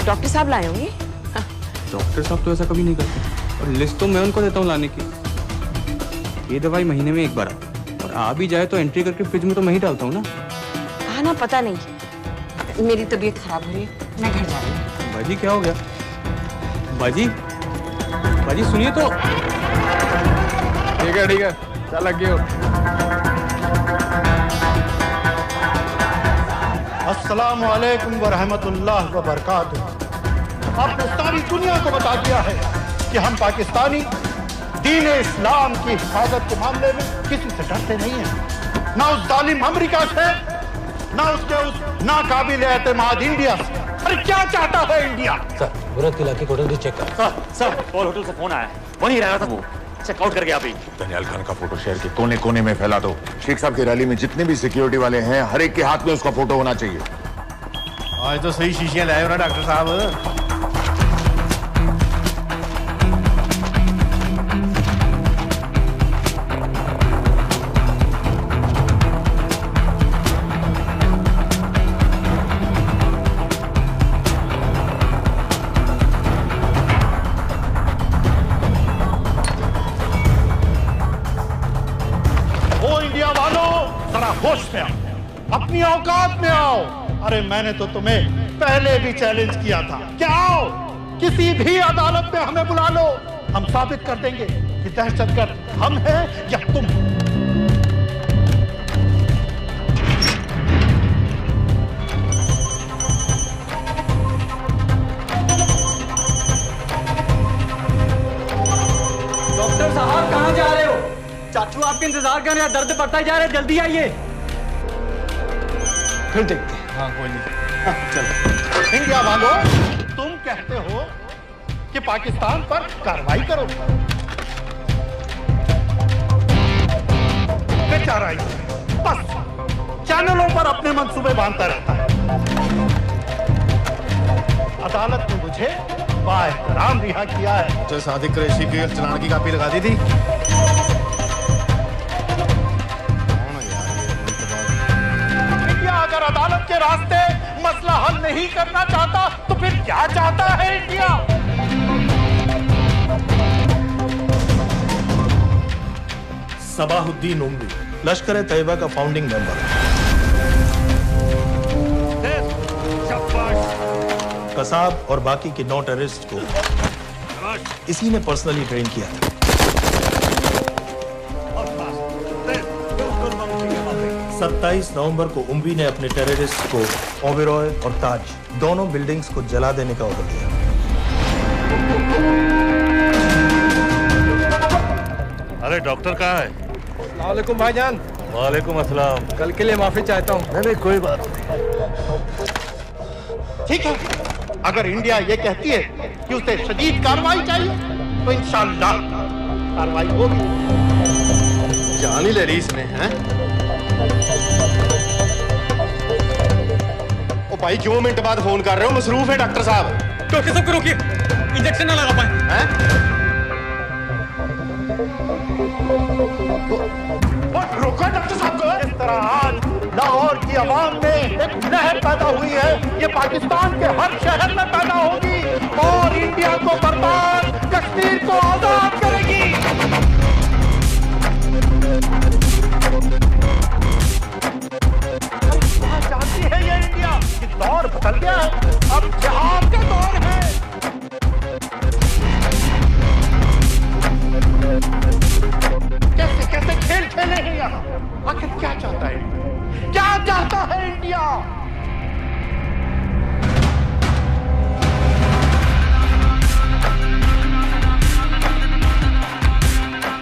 डॉक्टर साहब लाए होंगे। डॉक्टर साहब तो ऐसा कभी नहीं करते, और लिस्ट तो मैं उनको देता हूँ लाने की। ये दवाई महीने में एक बार आती है, और आ भी जाए तो एंट्री करके फ्रिज में तो मैं ही डालता हूँ ना। हाँ ना, पता नहीं, मेरी तबीयत खराब हो रही है, मैं घर जा रही हूँ। बाजी क्या हो गया? बाजी, बाजी सुनिए तो। ठीक है, चल लग गए। अस्सलामु अलैकुम व रहमतुल्लाह व बरकातुहू। आपने सारी दुनिया को बता दिया है कि हम पाकिस्तानी दीन इस्लाम की हिफाजत के मामले में किसी से डरते नहीं हैं, ना उस जालिम अमेरिका से, ना उसके उस नाकाबिल एतमाद इंडिया से। अरे क्या चाहता है इंडिया? सर, मुराद के इलाके को होटल चेक कर। सर, और होटल से फोन आया, वहीं रह रहा था वो, चेकआउट करके अभी। दनियाल खान का फोटो शहर के कोने कोने में फैला दो। शेख साहब की रैली में जितने भी सिक्योरिटी वाले हैं, हर एक के हाथ में उसका फोटो होना चाहिए। आज तो सही शीशियां लाए हो ना डॉक्टर साहब। होश में आओ, अपनी औकात में आओ। अरे मैंने तो तुम्हें पहले भी चैलेंज किया था। क्या आओ, किसी भी अदालत में हमें बुला लो, हम साबित कर देंगे कि दहशतगर्द हम हैं या तुम। डॉक्टर साहब कहाँ जा रहे हो? चाचू आपके इंतजार कर रहे हैं, दर्द बढ़ता जा रहा है, जल्दी आइए। फिर देखते हैं। हाँ कोई नहीं, चलो। इंडिया वालों, तुम कहते हो कि पाकिस्तान पर कार्रवाई करो, बेचारा बस चैनलों पर अपने मंसूबे बांधता रहता है। अदालत ने मुझे बाएहतराम रिहा किया है। जो सादिक कुरैशी की चलान की कापी लगा दी थी। अगर अदालत के रास्ते मसला हल नहीं करना चाहता तो फिर क्या चाहता है इंडिया? सबाहुद्दीन उम्वी, लश्कर तैयबा का फाउंडिंग मेंबर। कसाब और बाकी के 9 टेररिस्ट को इसी ने पर्सनली ट्रेन किया था। 27 नवंबर को उम्वी ने अपने टेररिस्ट को ओबेरॉय और ताज दोनों बिल्डिंग्स को जला देने का ऑर्डर दिया। अरे डॉक्टर कहाँ है? वालेकुम भाईजान। वालेकुम अस्सलाम। कल के लिए माफी चाहता हूँ। नहीं कोई बात ठीक है, अगर इंडिया ये कहती है कि उसे शदीद कार्रवाई चाहिए तो इंशाअल्लाह कार्रवाई होगी। जान ही ले ली इसने, हैं? ओ भाई 2 मिनट बाद फोन कर रहे हो, मसरूफ है डॉक्टर साहब। डॉक्टर साहब को रोकिए, इंजेक्शन ना लगा पाए। हैं? रोका डॉक्टर साहब को। इस तरह आज लाहौर की आवाम में एक लहर पैदा हुई है, ये पाकिस्तान के हर शहर में पैदा होगी और इंडिया को बर्बाद, कश्मीर को आजाद करेगी। जानती है ये इंडिया कि दौर बदल गया है, अब जिहाद का दौर है। कैसे कैसे खेल खेले हैं यहाँ। आखिर क्या चाहता है इंडिया? क्या चाहता है इंडिया?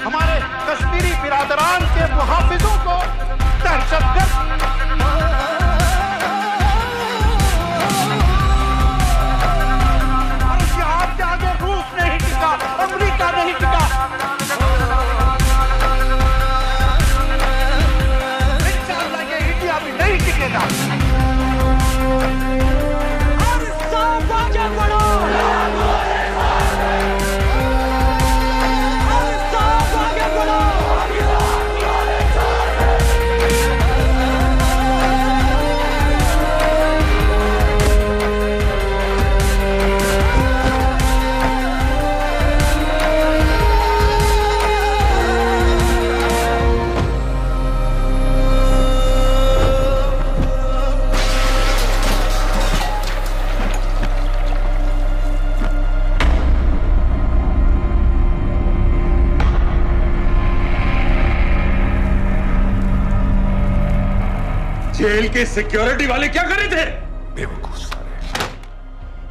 हमारे कश्मीरी बिरादरान के मुहाफिजों को दहशतगर्द और जिहाद के आगे रूस नहीं टिका, अमेरिका नहीं टिका। नहीं टिकेगा। और सब आगे बढ़ो। और सब आगे बढ़ो। जेल के सिक्योरिटी वाले क्या कर रहे थे? बेवकूफ सारे।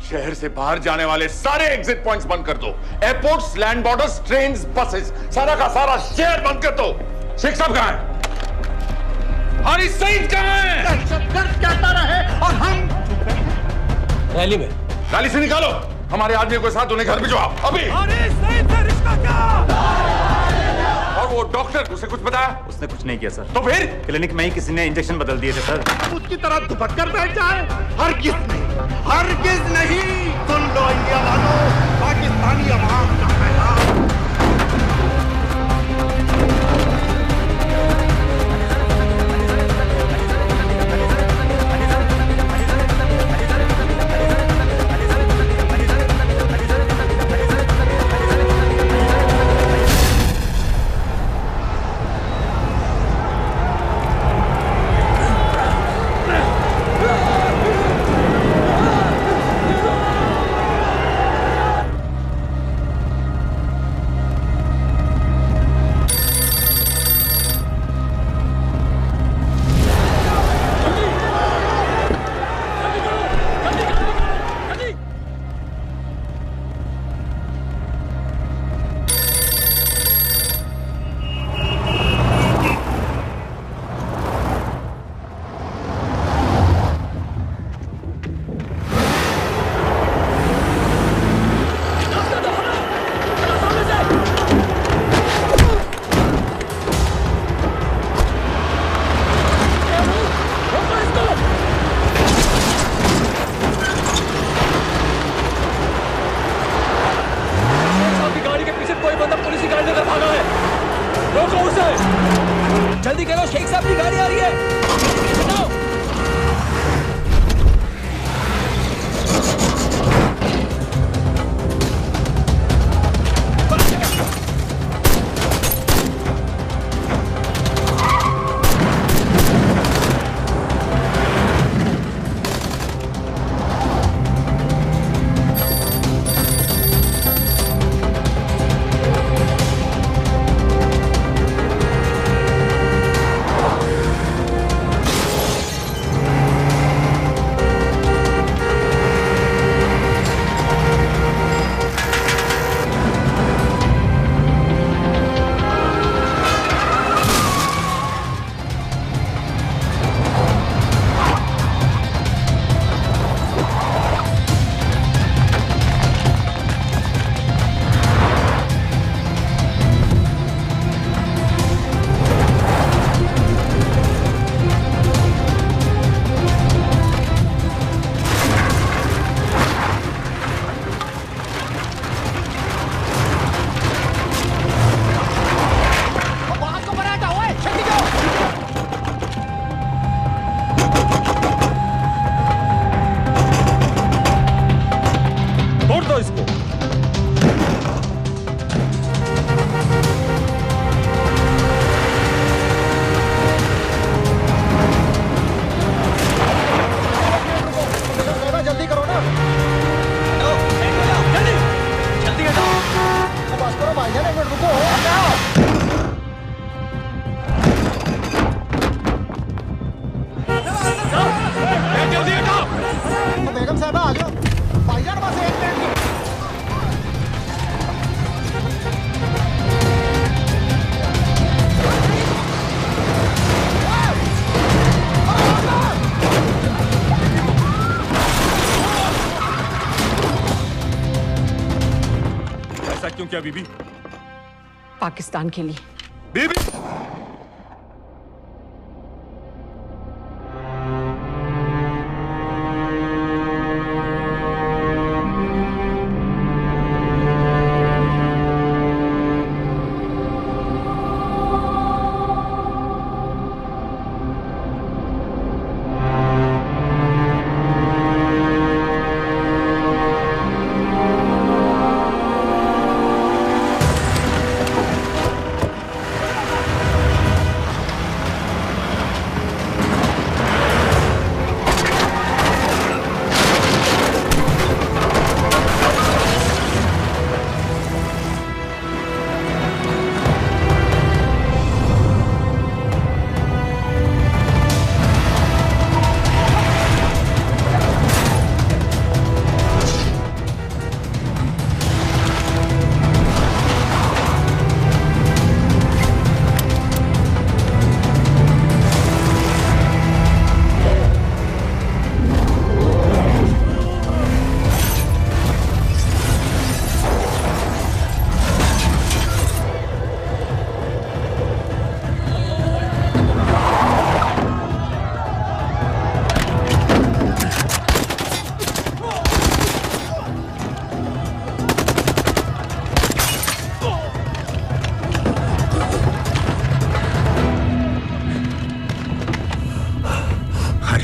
शहर से बाहर जाने वाले सारे एग्जिट पॉइंट्स बंद कर दो। Airports, land borders, trains, buses, सारा का सारा शहर बंद कर दो। शेख साहब कहां है? हारिस सईद कहां है? दहशतगर्द कहता रहे और हम रैली में। रैली से निकालो हमारे आदमियों के साथ, उन्हें घर भिजवाओ अभी। हारिस सईद से रिश्ता क्या? और वो डॉक्टर, उसे कुछ बताया? उसने कुछ नहीं किया सर। तो फिर क्लिनिक में ही किसी ने इंजेक्शन बदल दिए थे सर। उसकी तरह दुपट कर बैठ जाए? हरगिज नहीं, हरगिज नहीं। सुन लो इंडिया वालों, पाकिस्तानी अवाम का पैगाम। जल्दी करो, शेख साहब की गाड़ी आ रही है। हटाओ। किया बीबी? पाकिस्तान के लिए। बीबी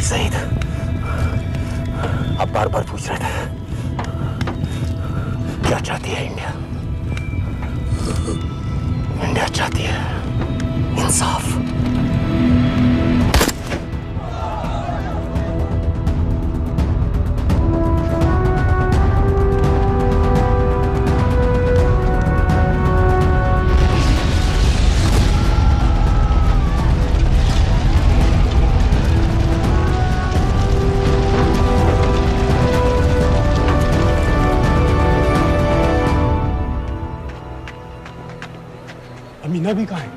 सईद, आप बार बार पूछ रहे थे क्या चाहती है इंडिया? इंडिया चाहती है इंसाफ। अमीना भी कहाँ है?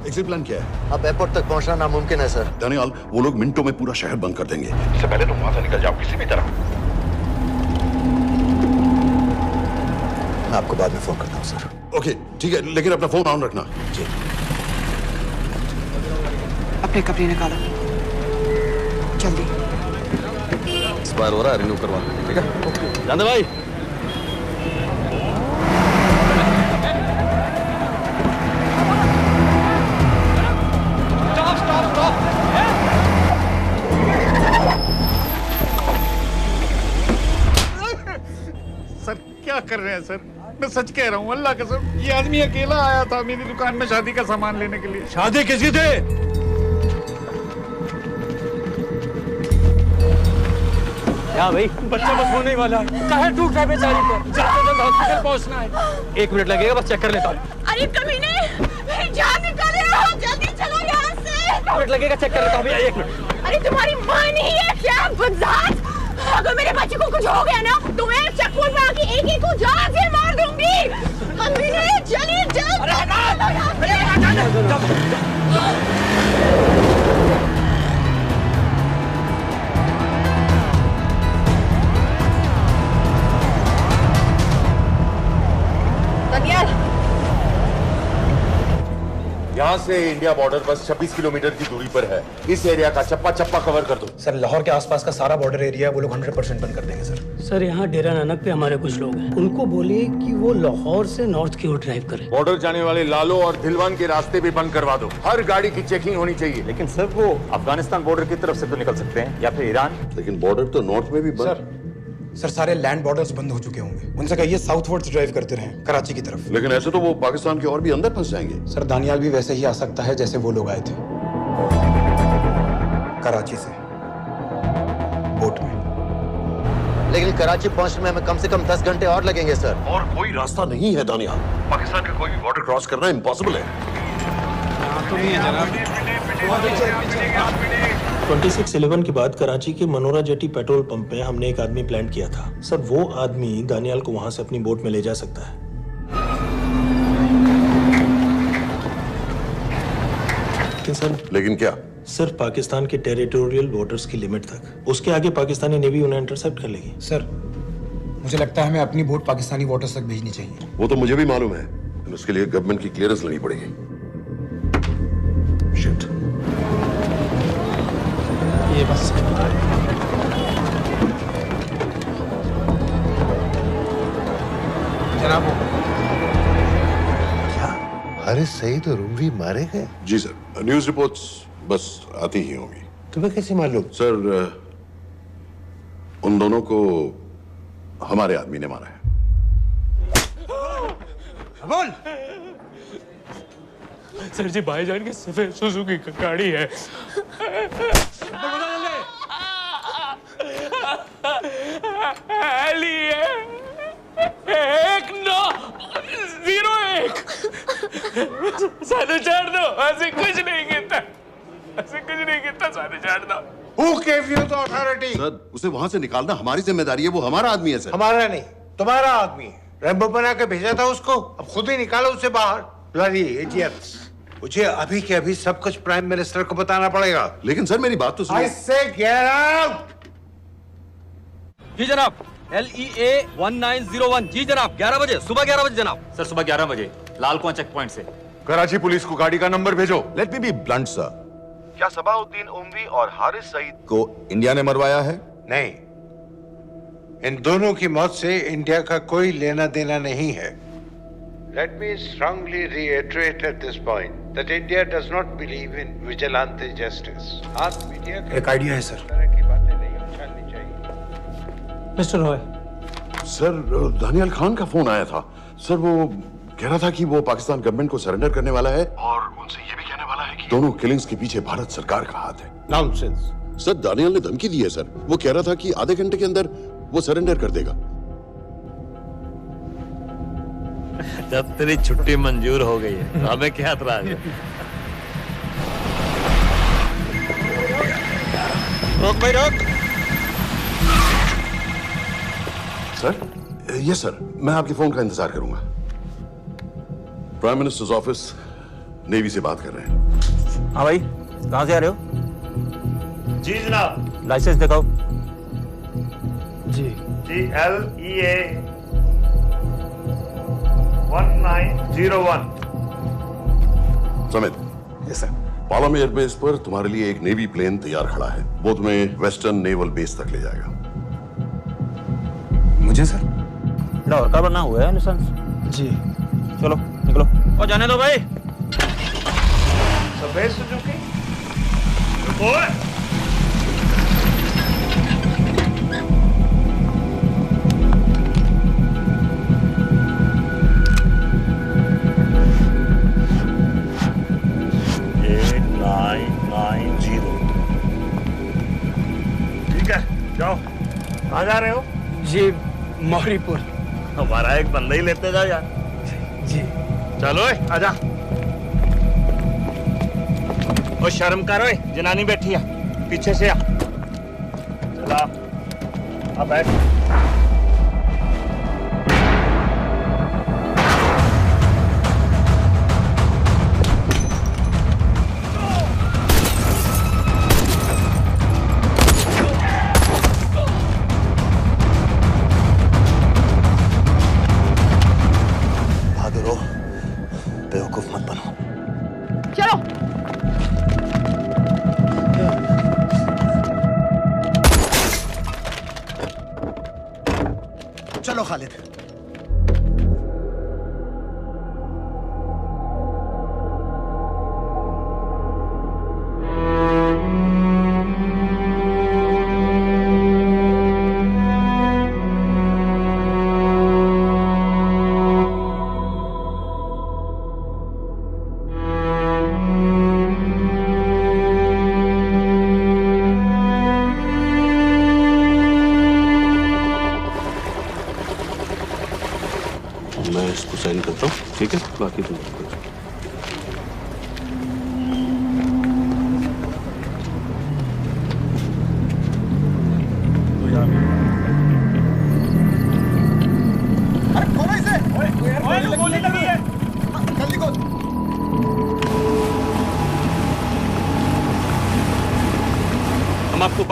एग्जिट प्लान क्या है? अब एयरपोर्ट तक पहुंचना नामुमकिन है सर। दानियाल, वो लोग मिनटों में पूरा शहर बंद कर देंगे। इससे पहले तुम वहां से निकल जाओ किसी भी तरह। मैं आपको बाद में फोन करता हूँ सर। ओके ठीक है, लेकिन अपना फोन ऑन रखना। जी। अपने कपड़े निकालो जल्दी। एक्सपायर हो रहा है, रिन्यू करवा लो। ठीक है जानदे भाई। सर क्या कर रहे हैं सर? मैं सच कह रहा हूँ, अल्लाह कसम, ये आदमी अकेला आया था मेरी दुकान में शादी का सामान लेने के लिए। शादी किसकी थे? क्या भाई? बच्चा बस होने वाला है। काहे टूट रहा है बेचारी पर? जल्द से जल्द हॉस्पिटल पहुंचना है। 1 मिनट लगेगा, बस चेक कर लेता हूँ। अरे कमीने, मेरी जान निकाल रहे हो, जल्दी चलो यहाँ से। 1 मिनट लगेगा, चेक कर लेता हूँ भैया, 1 मिनट। अरे तुम्हारी माँ नहीं है क्या बदजात? अगर मेरे बच्चे को कुछ हो गया ना तो मैं चक्कू में आके एक को जान से मार दूंगी। कमीने चलिए जल्द। दानियाल, यहाँ से इंडिया बॉर्डर बस 26 किलोमीटर की दूरी पर है। इस एरिया का चप्पा चप्पा कवर कर दो। सर लाहौर के आसपास का सारा बॉर्डर एरिया वो लोग 100% बंद कर देंगे सर। सर यहाँ डेरा नानक पे हमारे कुछ लोग हैं, उनको बोलिए कि वो लाहौर से नॉर्थ की ओर ड्राइव करें। बॉर्डर जाने वाले लालो और दिलवान के रास्ते भी बंद करवा दो। हर गाड़ी की चेकिंग होनी चाहिए। लेकिन सर वो अफगानिस्तान बॉर्डर की तरफ से तो निकल सकते हैं, या फिर ईरान। लेकिन बॉर्डर तो नॉर्थ में भी बंद। सर सारे लैंड बॉर्डर्स बंद हो चुके होंगे, उनसे कहिए साउथवर्ड्स ड्राइव करते रहें कराची की तरफ। लेकिन ऐसे तो वो पाकिस्तान के और भी अंदर फंस जाएंगे। सर दानियाल भी वैसे ही आ सकता है जैसे वो लोग आए थे, कराची से बोट में। लेकिन कराची पहुंचने में हमें कम से कम 10 घंटे और लगेंगे सर। और कोई रास्ता नहीं है दानियाल, पाकिस्तान का कोई भी बॉर्डर क्रॉस करना इम्पॉसिबल है। तो नहीं है जनाब। 26/11 के बाद कराची के मनोरा जेटी पेट्रोल पंप में हमने एक आदमी प्लान किया था। सर वो आदमी दानियाल को वहां से अपनी बोट में ले जा सकता है। लेकिन क्या? सिर्फ पाकिस्तान के टेरिटोरियल वाटर्स की लिमिट तक। उसके आगे पाकिस्तानी नेवी उन्हें इंटरसेप्ट कर लेगी। सर मुझे लगता है हमें अपनी बोट पाकिस्तानी वाटर्स तक भेजनी चाहिए। वो तो मुझे भी मालूम है, उसके लिए गवर्नमेंट की क्लियरेंस लेनी पड़ेगी। शिट। ये बस जनाब, क्या हारिस सईद और उमरी मारे गए? जी सर, न्यूज़ रिपोर्ट्स बस आती ही होंगी। तुम्हें कैसे मालूम? सर उन दोनों को हमारे आदमी ने मारा है। बोल। सर जी भाईजान की सफेद सुजुकी की गाड़ी है। सानू छोड़ दो, ऐसे कुछ नहीं कहता, ऐसे कुछ नहीं कहता, सानू छोड़ दो। Who gave you the authority? Sir उसे वहां से निकालना हमारी जिम्मेदारी है, वो हमारा आदमी है सर। हमारा नहीं, तुम्हारा आदमी है। रैम्बो बना के भेजा था उसको, अब खुद ही निकालो उसे बाहर। Bloody idiots! मुझे अभी के अभी सब कुछ प्राइम मिनिस्टर को बताना पड़ेगा। लेकिन सर मेरी बात तो सुनो। I say get out! जी जनाब, LEA 1901। जी जनाब, 11 बजे, सुबह 11 बजे जनाब। सर सुबह 11 बजे लाल कुआं चेक पॉइंट से। कराची पुलिस को गाड़ी का नंबर भेजो। Let me be blunt sir, क्या सबाउद्दीन उमवी और हारिस सईद को इंडिया ने मरवाया है? नहीं, इन दोनों की मौत से इंडिया का कोई लेना देना नहीं है। Let me strongly reiterate at this point that India does not believe in vigilante justice. आप मीडिया एक आइडिया है सर। तरह की बातें नहीं उछालनी चाहिए। मिस्टर रॉय, सर दानियाल खान का फोन आया था। सर वो कह रहा था कि वो पाकिस्तान गवर्नमेंट को सरेंडर करने वाला है और उनसे ये भी कहने वाला है कि दोनों किलिंग्स के पीछे भारत सरकार का हाथ है। Nonsense. सर दानियाल ने धमकी दी है सर, वो कह रहा था कि आधे घंटे के अंदर वो सरेंडर कर देगा। जब तेरी छुट्टी मंजूर हो गई है तो हमें क्या एतराज है? रोक भाई रोक। सर यस सर, मैं आपके फोन का इंतजार करूंगा। प्राइम मिनिस्टर्स ऑफिस नेवी से बात कर रहे हैं। हाँ भाई, कहाँ से आ रहे हो? जी जनाब। लाइसेंस दिखाओ। जी LEA 1901। Samit. Yes sir. Palam airbase पर तुम्हारे लिए एक नेवी प्लेन तैयार खड़ा है, वो तुम्हें वेस्टर्न नेवल बेस तक ले जाएगा। मुझे सर? लाहौर का बना हुआ है लाइसेंस। जी चलो निकलो। और जाने दो भाई। सफेद सुजुकी। ओए जाओ, कहाँ जा रहे हो? जी मौरीपुर। हमारा एक बंदा ही लेते जाओ यार। जी चलो आजा। ओ शर्म करो, जनानी बैठी है, पीछे से आ। चला अब बैठ। बेवकूफ मत बनो। चलो चलो खालिद। मैं इसको साइन करता हूँ, ठीक है? बाकी तुम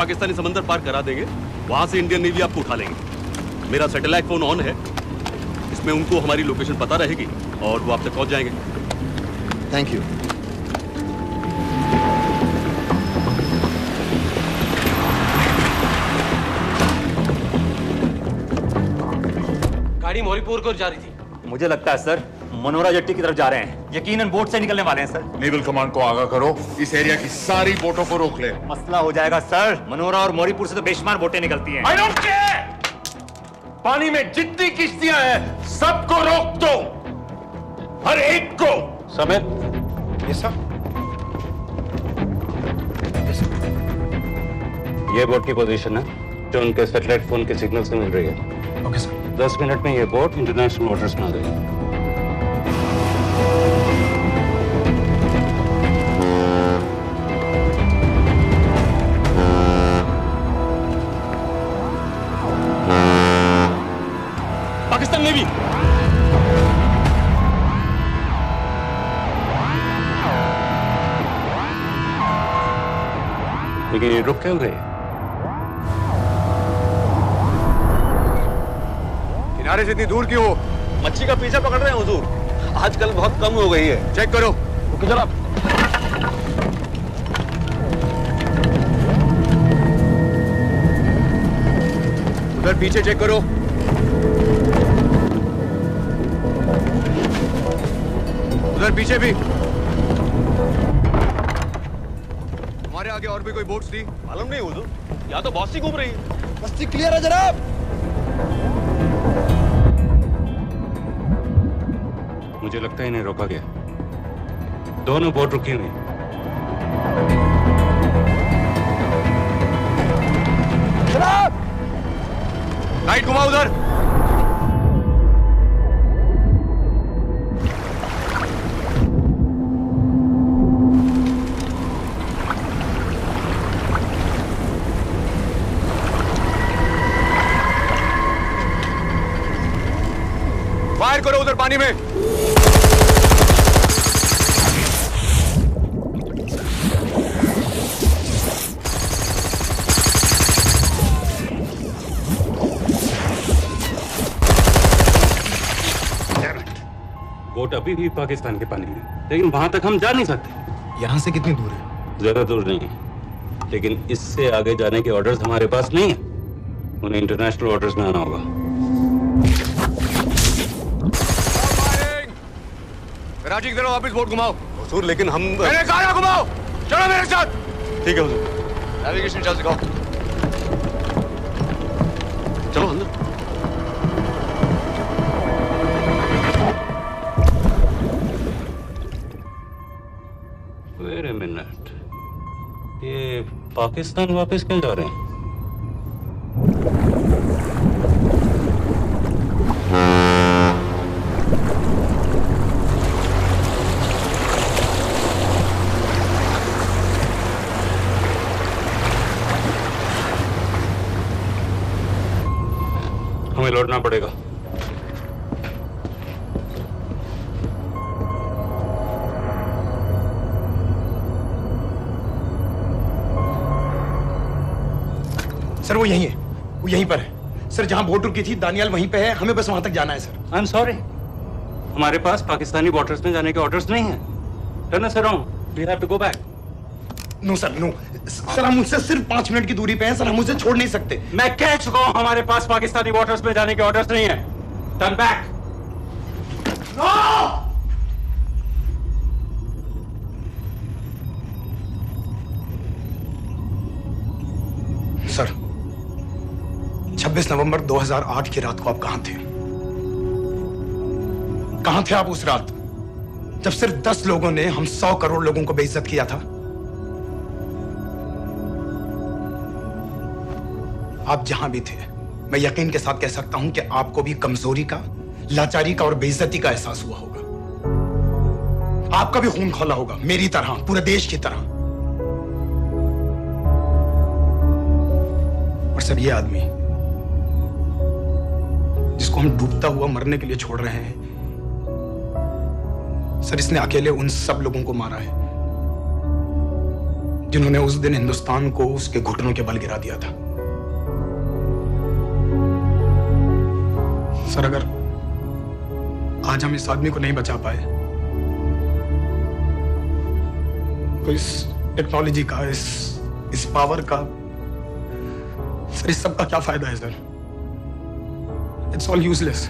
पाकिस्तानी समंदर पार करा देंगे, वहां से इंडियन नेवी आपको उठा लेंगे। मेरा सैटेलाइट फोन ऑन है, इसमें उनको हमारी लोकेशन पता रहेगी और वो आप तक पहुंच जाएंगे। Thank you. गाड़ी मोरीपुर को जा रही थी। मुझे लगता है सर मनोरा जेट्टी की तरफ जा रहे हैं, यकीनन बोट से निकलने वाले हैं सर। नेवल कमांड को आगाह करो, इस एरिया की सारी बोटों को रोक ले। मसला हो जाएगा सर, मनोरा और मोरीपुर से तो बेशुमार बोटें निकलती हैं। I don't care! पानी में जितनी किश्तियां हैं सबको रोक दो, हर एक को। समीर, ये सब ये बोट की पोजीशन है जो उनके सैटेलाइट फोन के सिग्नल से मिल रही है। Okay sir. 10 मिनट में ये बोट इंटरनेशनल वाटर्स में आ गई। पाकिस्तान नेवी लेकिन ये रुक क्यों गए? किनारे से इतनी दूर क्यों हो? मच्छी का पीछा पकड़ रहे हैं हुजूर, आजकल बहुत कम हो गई है। चेक करो। रुको जरा। उधर पीछे चेक करो। उधर पीछे भी। हमारे आगे और भी कोई बोट्स थी? मालूम नहीं हुजूर, यहाँ तो बहुत सी घूम रही है। बस्ती क्लियर है जनाब। मुझे लगता है इन्हें रोका गया। दोनों बोट रुकी हुई। जनाब, लाइट घुमाओ उधर। फायर करो उधर पानी में। बोट अभी भी पाकिस्तान के पानी में, लेकिन वहां तक हम जा नहीं सकते। यहाँ से कितनी दूर है? ज्यादा दूर नहीं है, लेकिन इससे आगे जाने के ऑर्डर्स हमारे पास नहीं है। उन्हें इंटरनेशनल वाटर्स में आना होगा। राजी की तरफ वापस बोट घुमाओ। हुजूर लेकिन हम मैंने कहा ना घुमाओ। चलो मेरे साथ। ठीक है हुजूर। नेविगेशन चल सिखाओ। चलो अंदर। Wait a minute. ये पाकिस्तान वापस क्यों जा रहे हैं? हमें लौटना पड़ेगा। सर वो यहीं है, वो यहीं पर है। सर जहां बोट रुकी थी दानियाल वहीं पे है, हमें बस वहां तक जाना है सर। आई एम सॉरी, हमारे पास पाकिस्तानी वाटर्स में जाने के ऑर्डर्स नहीं है। Turn us around, we have to go back. No sir, no sir, हम उनसे सिर्फ 5 मिनट की दूरी पे हैं सर, हम उसे छोड़ नहीं सकते। मैं कह चुका हूं हमारे पास पाकिस्तानी वाटर्स में जाने के ऑर्डर्स नहीं है। Turn back. सर 26 नवंबर 2008 की रात को आप कहां थे? कहां थे आप उस रात जब सिर्फ 10 लोगों ने हम 100 करोड़ लोगों को बेइज्जत किया था? आप जहां भी थे, मैं यकीन के साथ कह सकता हूं कि आपको भी कमजोरी का, लाचारी का और बेइज्जती का एहसास हुआ होगा। आपका भी खून खौला होगा, मेरी तरह, पूरे देश की तरह। और सब ये आदमी जिसको हम डूबता हुआ मरने के लिए छोड़ रहे हैं, सर इसने अकेले उन सब लोगों को मारा है जिन्होंने उस दिन हिंदुस्तान को उसके घुटनों के बल गिरा दिया था। सर, अगर आज हम इस आदमी को नहीं बचा पाए तो इस टेक्नोलॉजी का, इस पावर का, सर इस सब का क्या फायदा है सर? It's all useless.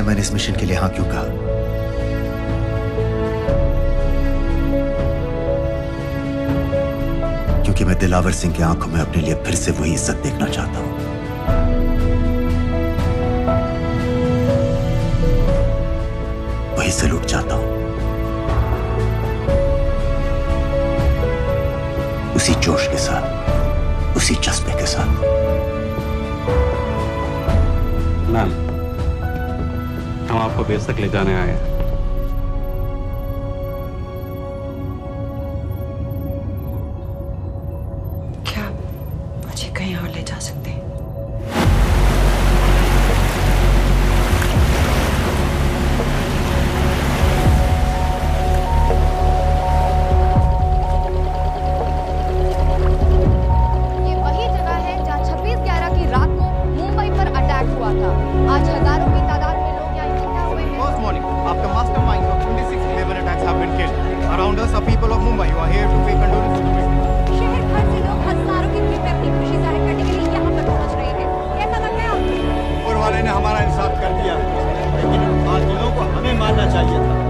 मैंने इस मिशन के लिए हाँ क्यों कहा? क्योंकि मैं दिलावर सिंह की आंखों में अपने लिए फिर से वही इज्जत देखना चाहता हूं, वही सलूट चाहता हूं, उसी जोश के साथ, उसी जज्बे के साथ। मैम, हम आपको बेस तक ले जाने आए हैं। क्या मुझे कहीं और ले जा सकते हैं? ये वही जगह है जहां 26/11 की रात को मुंबई पर अटैक हुआ था। आज हजारों की तादाद में लोग यहाँ इकट्ठा हुए हैं। First morning, after masterminds of 26/11 attacks have been killed, around us are people of Mumbai who are here to pay condolence to the victims. शहर भर से लोग हजारों की भीड़ में अपनी खुशी जाहिर करने के लिए यहाँ पर पहुँच रहे हैं। कैसा लग रहा है आपको? ऊपर वाले ने हमारा इंसाफ कर दिया, लेकिन उन कातिलों को हमें मारना चाहिए था।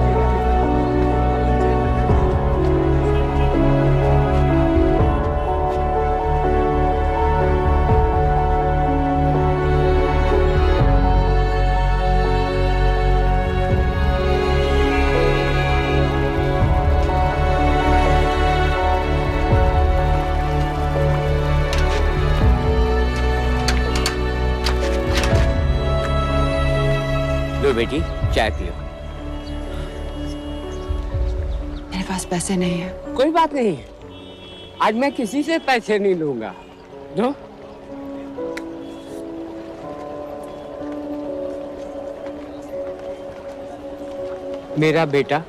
बेटी चाय पियो। मेरे पास पैसे नहीं है। कोई बात नहीं, आज मैं किसी से पैसे नहीं लूंगा। जो मेरा बेटा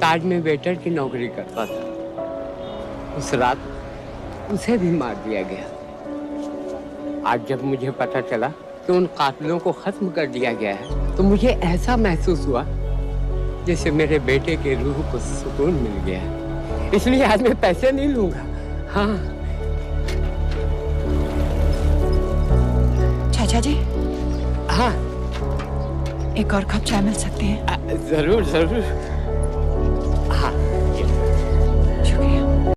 ताज में वेटर की नौकरी करता था। उस रात उसे भी मार दिया गया। आज जब मुझे पता चला कि उन कातिलों को खत्म कर दिया गया है तो मुझे ऐसा महसूस हुआ जैसे मेरे बेटे के रूह को सुकून मिल गया है। इसलिए आज मैं पैसे नहीं लूंगा। हाँ चाचा जी। हाँ एक और कप चाय मिल सकती है? जरूर जरूर।